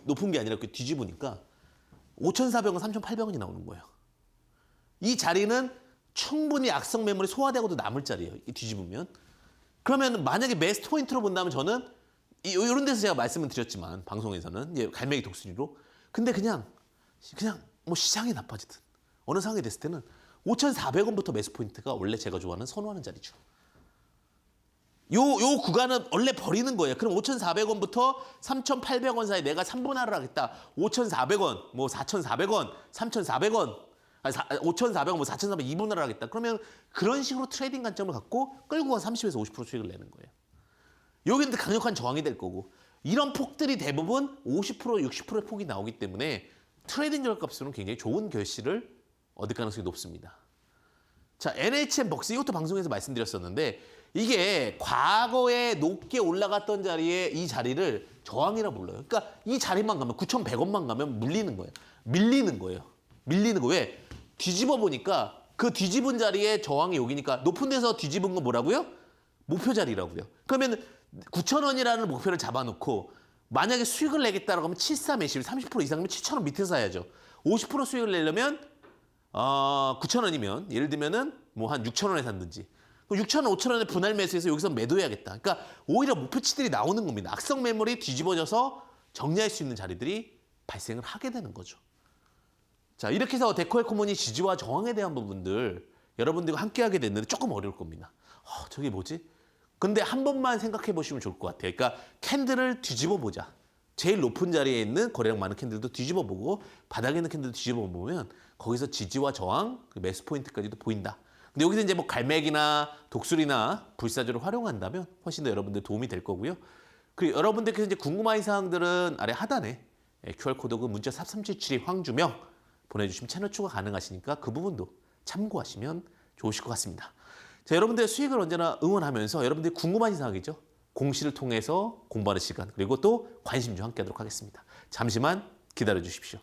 높은 게 아니라 이렇게 뒤집으니까 5,400원, 3,800원이 나오는 거예요. 이 자리는 충분히 악성 매물이 소화되고도 남을 자리예요. 이 뒤집으면. 그러면 만약에 매수 포인트로 본다면 저는 이런 데서 제가 말씀을 드렸지만 방송에서는 이제 갈매기 독수리로 근데 그냥 뭐 시장이 나빠지든 어느 상황이 됐을 때는 5,400원부터 매수 포인트가 원래 제가 좋아하는 선호하는 자리죠. 요 구간은 원래 버리는 거예요. 그럼 5,400원부터 3,800원 사이 내가 3분할을 하겠다. 5,400원, 뭐 4,400원, 3,400원, 5,400원, 뭐 4,400원 2분할을 하겠다. 그러면 그런 식으로 트레이딩 관점을 갖고 끌고 가 30에서 50% 수익을 내는 거예요. 여기는 강력한 저항이 될 거고 이런 폭들이 대부분 50%, 60%의 폭이 나오기 때문에 트레이딩 결과값으로는 굉장히 좋은 결실을 얻을 가능성이 높습니다. 자, NHN 벅스 이것도 방송에서 말씀드렸었는데 이게 과거에 높게 올라갔던 자리에 이 자리를 저항이라 불러요. 그러니까 이 자리만 가면 9,100원만 가면 밀리는 거예요. 밀리는 거예요. 왜? 뒤집어 보니까 그 뒤집은 자리에 저항이 여기니까 높은 데서 뒤집은 건 뭐라고요? 목표 자리라고요. 그러면 9,000원이라는 목표를 잡아놓고 만약에 수익을 내겠다라고 하면 73매실 30% 이상이면 7,000원 밑에서 사야죠. 50% 수익을 내려면 9,000원이면 예를 들면은 뭐 한 6,000원에 샀든지 6,000원, 5,000원에 분할 매수해서 여기서 매도해야겠다. 그러니까 오히려 목표치들이 나오는 겁니다. 악성 매물이 뒤집어져서 정리할 수 있는 자리들이 발생을 하게 되는 거죠. 자, 이렇게 해서 데코에코모니 지지와 저항에 대한 부분들 여러분들과 함께 하게 됐는데 조금 어려울 겁니다. 저게 뭐지? 근데 한 번만 생각해 보시면 좋을 것 같아요. 그러니까 캔들을 뒤집어 보자. 제일 높은 자리에 있는 거래량 많은 캔들도 뒤집어 보고 바닥에 있는 캔들도 뒤집어 보면 거기서 지지와 저항, 매수 포인트까지도 보인다. 근데 여기서 이제 뭐 갈매기나 독수리나 불사조를 활용한다면 훨씬 더 여러분들 도움이 될 거고요. 그리고 여러분들께서 이제 궁금한 사항들은 아래 하단에 QR코드 문자 샵 3772 황주명 보내주시면 채널 추가 가능하시니까 그 부분도 참고하시면 좋으실 것 같습니다. 자, 여러분들의 수익을 언제나 응원하면서 여러분들이 궁금한 사항이죠. 공시를 통해서 공부하는 시간 그리고 또 관심주 함께 하도록 하겠습니다. 잠시만 기다려 주십시오.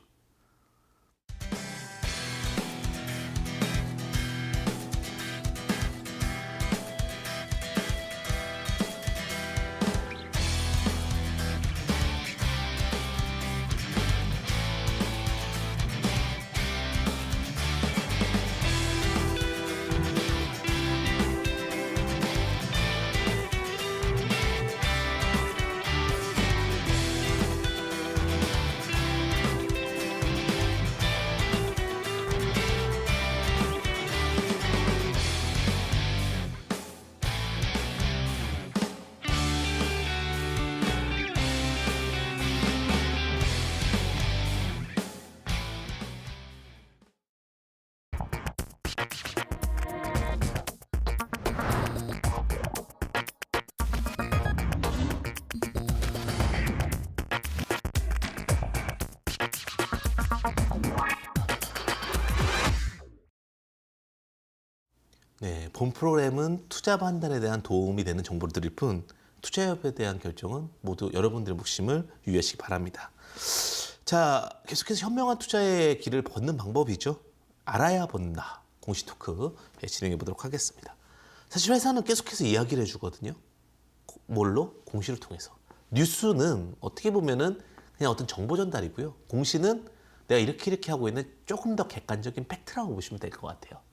네, 본 프로그램은 투자 판단에 대한 도움이 되는 정보를 드릴 뿐 투자 협회에 대한 결정은 모두 여러분들의 몫임을 유의하시기 바랍니다. 자, 계속해서 현명한 투자의 길을 걷는 방법이죠. 알아야 본다. 공시 토크 진행해 보도록 하겠습니다. 사실 회사는 계속해서 이야기를 해주거든요. 뭘로? 공시를 통해서. 뉴스는 어떻게 보면은 그냥 어떤 정보 전달이고요. 공시는 내가 이렇게 하고 있는 조금 더 객관적인 팩트라고 보시면 될 것 같아요.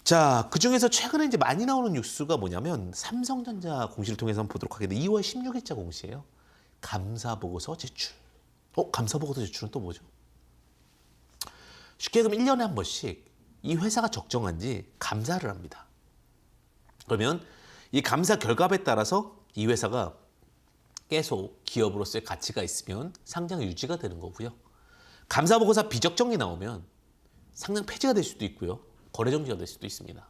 자, 그중에서 최근에 이제 많이 나오는 뉴스가 뭐냐면 삼성전자 공시를 통해서 한번 보도록 하겠는데 2월 16일자 공시예요. 감사보고서 제출. 감사보고서 제출은 또 뭐죠? 쉽게 얘기하면 1년에 한 번씩 이 회사가 적정한지 감사를 합니다. 그러면 이 감사 결과에 따라서 이 회사가 계속 기업으로서의 가치가 있으면 상장 유지가 되는 거고요. 감사보고서 비적정이 나오면 상장 폐지가 될 수도 있고요. 거래 정지가 될 수도 있습니다.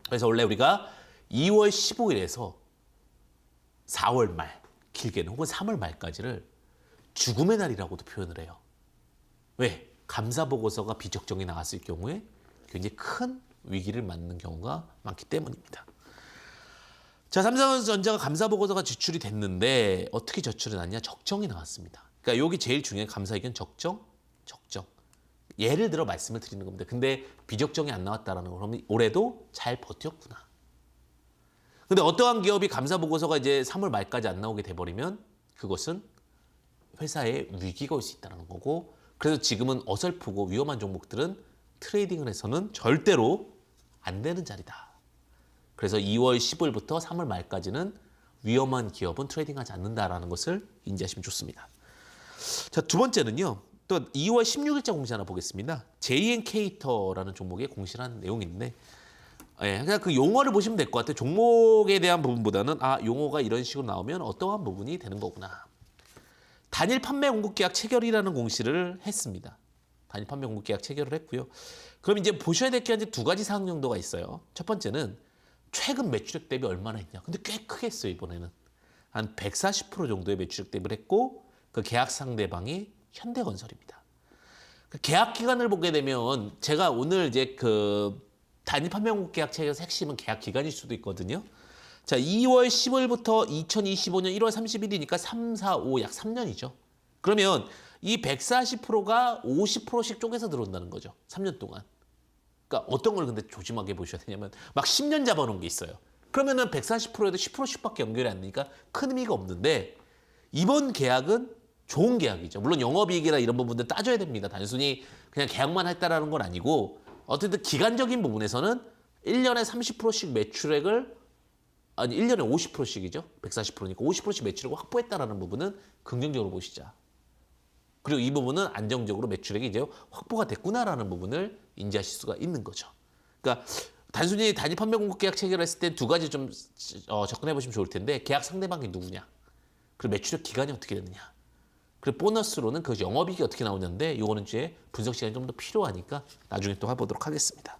그래서 원래 우리가 2월 15일에서 4월 말, 길게는 혹은 3월 말까지를 죽음의 날이라고도 표현을 해요. 왜? 감사보고서가 비적정이 나왔을 경우에 굉장히 큰 위기를 맞는 경우가 많기 때문입니다. 자, 삼성전자가 감사보고서가 제출이 됐는데 어떻게 제출이 났냐? 적정이 나왔습니다. 그러니까 여기 제일 중요한 감사 의견 적정. 예를 들어 말씀을 드리는 겁니다. 근데 비적정이 안 나왔다라는 거 그러면 올해도 잘 버텼구나. 근데 어떠한 기업이 감사 보고서가 이제 3월 말까지 안 나오게 돼버리면 그것은 회사에 위기가 올 수 있다는 거고, 그래서 지금은 어설프고 위험한 종목들은 트레이딩을 해서는 절대로 안 되는 자리다. 그래서 2월 10일부터 3월 말까지는 위험한 기업은 트레이딩하지 않는다라는 것을 인지하시면 좋습니다. 자, 두 번째는요. 또 2월 16일자 공시 하나 보겠습니다. JNCater라는 종목의 공시라는 내용인데 그냥 그 용어를 보시면 될 것 같아요. 종목에 대한 부분보다는 용어가 이런 식으로 나오면 어떠한 부분이 되는 거구나. 단일 판매 공급 계약 체결이라는 공시를 했습니다. 단일 판매 공급 계약 체결을 했고요. 그럼 이제 보셔야 될 게 이제 두 가지 사항 정도가 있어요. 첫 번째는 최근 매출액 대비 얼마나 했냐. 근데 꽤 크게 했어요, 이번에는. 한 140% 정도의 매출액 대비를 했고 그 계약 상대방이 현대건설입니다. 그 계약 기간을 보게 되면 제가 오늘 이제 그 단일 판매 공급 계약 체결에서 핵심은 계약 기간일 수도 있거든요. 자, 2월 10일부터 2025년 1월 30일이니까 3, 4, 5 약 3년이죠. 그러면 이 140%가 50%씩 쪼개서 들어온다는 거죠. 3년 동안. 그러니까 어떤 걸 근데 조심하게 보셔야 되냐면 막 10년 잡아놓은 게 있어요. 그러면은 140%에도 10%씩밖에 연결이 안 되니까 큰 의미가 없는데 이번 계약은 좋은 계약이죠. 물론 영업이익이나 이런 부분들 따져야 됩니다. 단순히 그냥 계약만 했다라는 건 아니고 어쨌든 기간적인 부분에서는 1년에 30%씩 매출액을 1년에 50%씩이죠. 140%니까 50%씩 매출액을 확보했다라는 부분은 긍정적으로 보시자. 그리고 이 부분은 안정적으로 매출액이 이제 확보가 됐구나라는 부분을 인지하실 수가 있는 거죠. 그러니까 단순히 단위 판매 공급 계약 체결을 했을 때 두 가지 좀 접근해 보시면 좋을 텐데 계약 상대방이 누구냐, 그리고 매출액 기간이 어떻게 되느냐, 그리고 보너스로는 그 영업이익이 어떻게 나오는데 이거는 이제 분석 시간이 좀 더 필요하니까 나중에 또 해보도록 하겠습니다.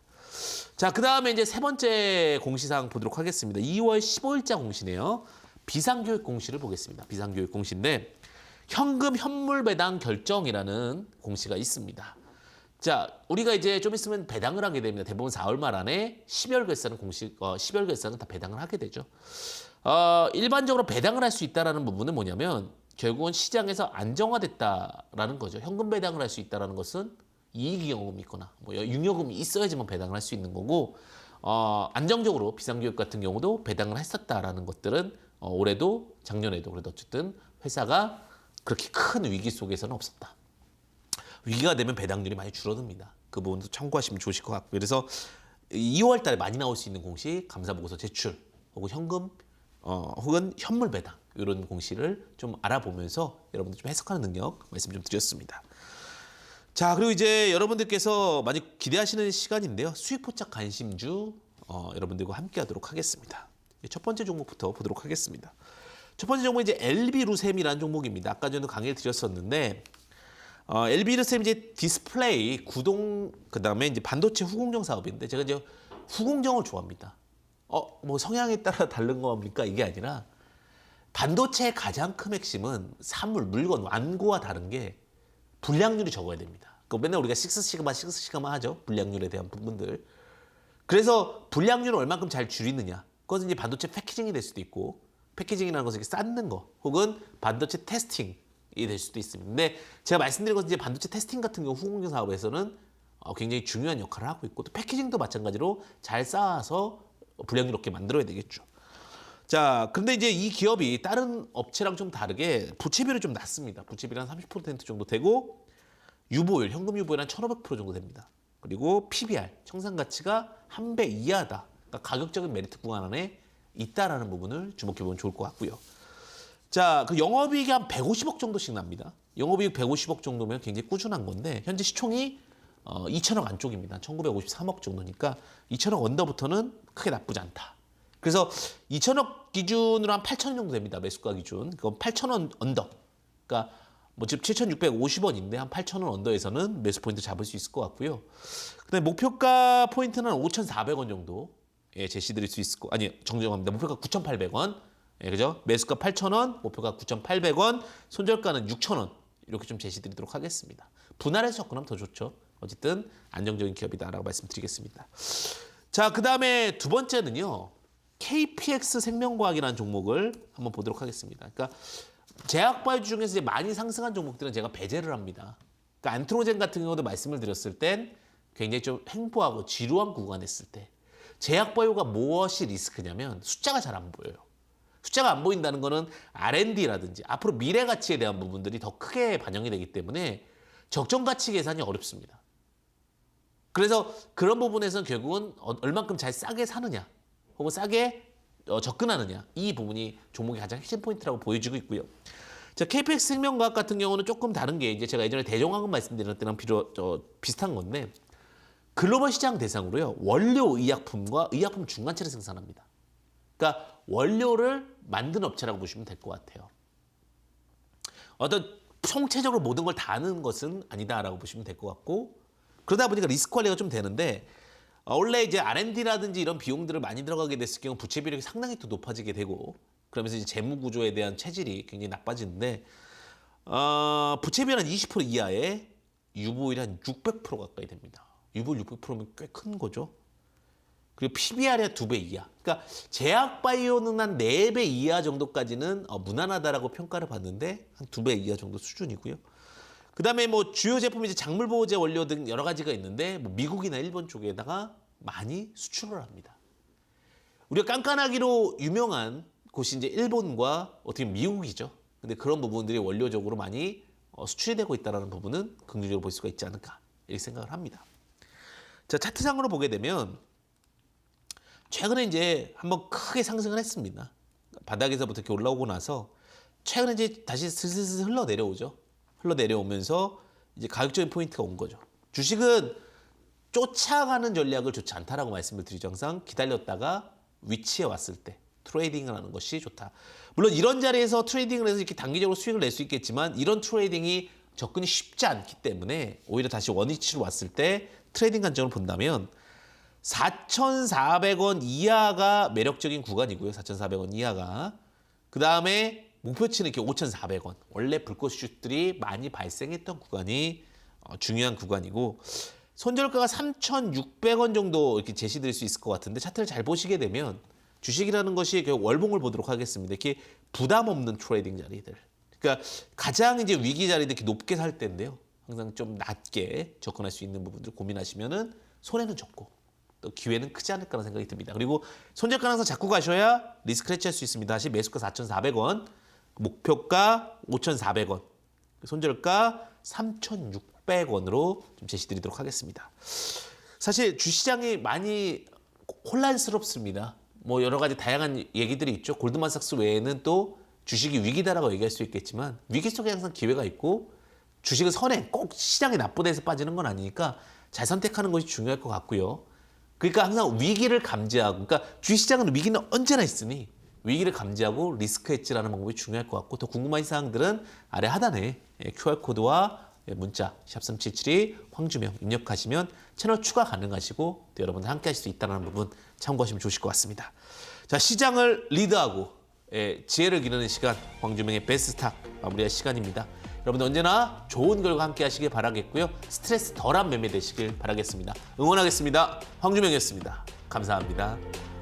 자, 그 다음에 이제 세 번째 공시사항 보도록 하겠습니다. 2월 15일자 공시네요. 비상교육 공시를 보겠습니다. 비상교육 공시인데 현금 현물 배당 결정이라는 공시가 있습니다. 자, 우리가 이제 좀 있으면 배당을 하게 됩니다. 대부분 4월 말 안에 12월 결산은 12월 결산은 다 배당을 하게 되죠. 일반적으로 배당을 할 수 있다는 부분은 뭐냐면 결국은 시장에서 안정화됐다라는 거죠. 현금 배당을 할 수 있다는 것은 이익 경험이 있거나 융여금이 있어야지만 배당을 할 수 있는 거고 안정적으로 비상교육 같은 경우도 배당을 했었다라는 것들은 올해도 작년에도 그래도 어쨌든 회사가 그렇게 큰 위기 속에서는 없었다. 위기가 되면 배당률이 많이 줄어듭니다. 그 부분도 참고하시면 좋으실 것 같고요. 그래서 2월 달에 많이 나올 수 있는 공시, 감사보고서 제출, 혹은 현금, 혹은 현물 배당 이런 공시를 좀 알아보면서 여러분들 좀 해석하는 능력 말씀 좀 드렸습니다. 자, 그리고 이제 여러분들께서 많이 기대하시는 시간인데요. 수익 포착 관심주 여러분들과 함께 하도록 하겠습니다. 첫 번째 종목부터 보도록 하겠습니다. 첫 번째 종목은 이제 LB루셈이라는 종목입니다. 아까 전에 강의를 드렸었는데 LB루셈 이제 디스플레이, 구동, 그다음에 이제 반도체 후공정 사업인데 제가 이제 후공정을 좋아합니다. 뭐 성향에 따라 다른 겁니까? 이게 아니라 반도체의 가장 큰 핵심은 사물, 물건, 완고와 다른 게 불량률이 적어야 됩니다. 맨날 우리가 6시그마 하죠. 불량률에 대한 부분들. 그래서 불량률을 얼만큼 잘 줄이느냐. 그것은 이제 반도체 패키징이 될 수도 있고, 패키징이라는 것은 이렇게 쌓는 거, 혹은 반도체 테스팅이 될 수도 있습니다. 근데 제가 말씀드린 것은 이제 반도체 테스팅 같은 경우 후공정 사업에서는 굉장히 중요한 역할을 하고 있고, 또 패키징도 마찬가지로 잘 쌓아서 불량률 없게 만들어야 되겠죠. 자, 근데 이제 이 기업이 다른 업체랑 좀 다르게 부채비율이 좀 낮습니다. 부채비율 한 30% 정도 되고 유보율, 현금 유보율 한 1,500% 정도 됩니다. 그리고 PBR, 청산가치가 1배 이하다. 그러니까 가격적인 메리트 구간 안에 있다라는 부분을 주목해보면 좋을 것 같고요. 자, 그 영업이익이 한 150억 정도씩 납니다. 영업이익 150억 정도면 굉장히 꾸준한 건데 현재 시총이 2천억 안쪽입니다. 1953억 정도니까 2천억 언더부터는 크게 나쁘지 않다. 그래서 2천억 기준으로 한 8천원 정도 됩니다. 매수가 기준. 그건 8천원 언더. 그러니까 뭐 지금 7,650원인데 한 8천원 언더에서는 매수 포인트 잡을 수 있을 것 같고요. 그다음에 목표가 포인트는 5,400원 정도 제시드릴 수 있을 거. 아니, 정정합니다. 목표가 9,800원. 그죠? 매수가 8,000원, 목표가 9,800원, 손절가는 6,000원. 이렇게 좀 제시드리도록 하겠습니다. 분할해서 접근하면 더 좋죠. 어쨌든 안정적인 기업이다라고 말씀드리겠습니다. 자, 그다음에 두 번째는요. KPX 생명과학이라는 종목을 한번 보도록 하겠습니다. 그러니까 제약바이오 중에서 이제 많이 상승한 종목들은 제가 배제를 합니다. 그러니까 안트로젠 같은 경우도 말씀을 드렸을 땐 굉장히 좀 횡보하고 지루한 구간했을 때 제약바이오가 무엇이 리스크냐면 숫자가 잘 안 보여요. 숫자가 안 보인다는 거는 R&D라든지 앞으로 미래 가치에 대한 부분들이 더 크게 반영이 되기 때문에 적정 가치 계산이 어렵습니다. 그래서 그런 부분에서는 결국은 얼만큼 잘 싸게 사느냐 혹은 싸게 접근하느냐, 이 부분이 종목의 가장 핵심 포인트라고 보여지고 있고요. 자, KPX 생명과학 같은 경우는 조금 다른 게 이제 제가 예전에 대종황금 말씀드렸을 때랑 비슷한 건데 글로벌 시장 대상으로요. 원료 의약품과 의약품 중간체를 생산합니다. 그러니까 원료를 만든 업체라고 보시면 될 것 같아요. 어떤 총체적으로 모든 걸 다 아는 것은 아니다라고 보시면 될 것 같고 그러다 보니까 리스크 관리가 좀 되는데 원래 이제 R&D라든지 이런 비용들을 많이 들어가게 됐을 경우 부채 비율이 상당히 또 높아지게 되고 그러면서 이제 재무 구조에 대한 체질이 굉장히 나빠지는데 부채 비율 한 20% 이하에 유보율이 한 600% 가까이 됩니다. 유보율 600%면 꽤 큰 거죠. 그리고 PBR이 한 2배 이하. 그러니까 제약바이오는 한 4배 이하 정도까지는 무난하다라고 평가를 받는데 한 2배 이하 정도 수준이고요. 그다음에 뭐 주요 제품 이제 작물 보호제 원료 등 여러 가지가 있는데 뭐 미국이나 일본 쪽에다가 많이 수출을 합니다. 우리가 깐깐하기로 유명한 곳이 이제 일본과 어떻게 보면 미국이죠. 근데 그런 부분들이 원료적으로 많이 수출이 되고 있다는 부분은 긍정적으로 볼 수가 있지 않을까 이렇게 생각을 합니다. 자, 차트상으로 보게 되면 최근에 이제 한번 크게 상승을 했습니다. 바닥에서부터 이렇게 올라오고 나서 최근에 이제 다시 슬슬 흘러내려오죠. 흘러내려오면서 이제 가격적인 포인트가 온 거죠. 주식은 쫓아가는 전략을 좋지 않다라고 말씀을 드리죠. 항상 기다렸다가 위치에 왔을 때 트레이딩을 하는 것이 좋다. 물론 이런 자리에서 트레이딩을 해서 이렇게 단기적으로 수익을 낼 수 있겠지만 이런 트레이딩이 접근이 쉽지 않기 때문에 오히려 다시 원위치로 왔을 때 트레이딩 관점을 본다면 4,400원 이하가 매력적인 구간이고요. 4,400원 이하가. 그 다음에 목표치는 이렇게 5,400원. 원래 불꽃 슛들이 많이 발생했던 구간이 중요한 구간이고 손절가가 3,600원 정도 이렇게 제시될 수 있을 것 같은데 차트를 잘 보시게 되면 주식이라는 것이 결국 월봉을 보도록 하겠습니다. 이렇게 부담 없는 트레이딩 자리들. 그러니까 가장 이제 위기 자리들 이렇게 높게 살 때인데요. 항상 좀 낮게 접근할 수 있는 부분들 고민하시면은 손해는 적고 또 기회는 크지 않을까라는 생각이 듭니다. 그리고 손절가 항상 잡고 가셔야 리스크 해치할 수 있습니다. 다시 매수가 4,400원, 목표가 5,400원, 손절가 3,600원으로 좀 제시드리도록 하겠습니다. 사실 주시장이 많이 혼란스럽습니다. 뭐 여러 가지 다양한 얘기들이 있죠. 골드만삭스 외에는 또 주식이 위기다라고 얘기할 수 있겠지만 위기 속에 항상 기회가 있고 주식은 선행, 꼭 시장이 나쁘다 해서 빠지는 건 아니니까 잘 선택하는 것이 중요할 것 같고요. 그러니까 항상 위기를 감지하고, 그러니까 주식시장은 위기는 언제나 있으니 위기를 감지하고 리스크 해지라는 방법이 중요할 것 같고 더 궁금한 사항들은 아래 하단에 QR코드와 문자 샵3772 황주명 입력하시면 채널 추가 가능하시고 또 여러분들 함께 하실 수 있다는 부분 참고하시면 좋으실 것 같습니다. 자, 시장을 리드하고 지혜를 기르는 시간 황주명의 베스트스탁 마무리할 시간입니다. 여러분들 언제나 좋은 결과 함께 하시길 바라겠고요. 스트레스 덜한 매매 되시길 바라겠습니다. 응원하겠습니다. 황주명이었습니다. 감사합니다.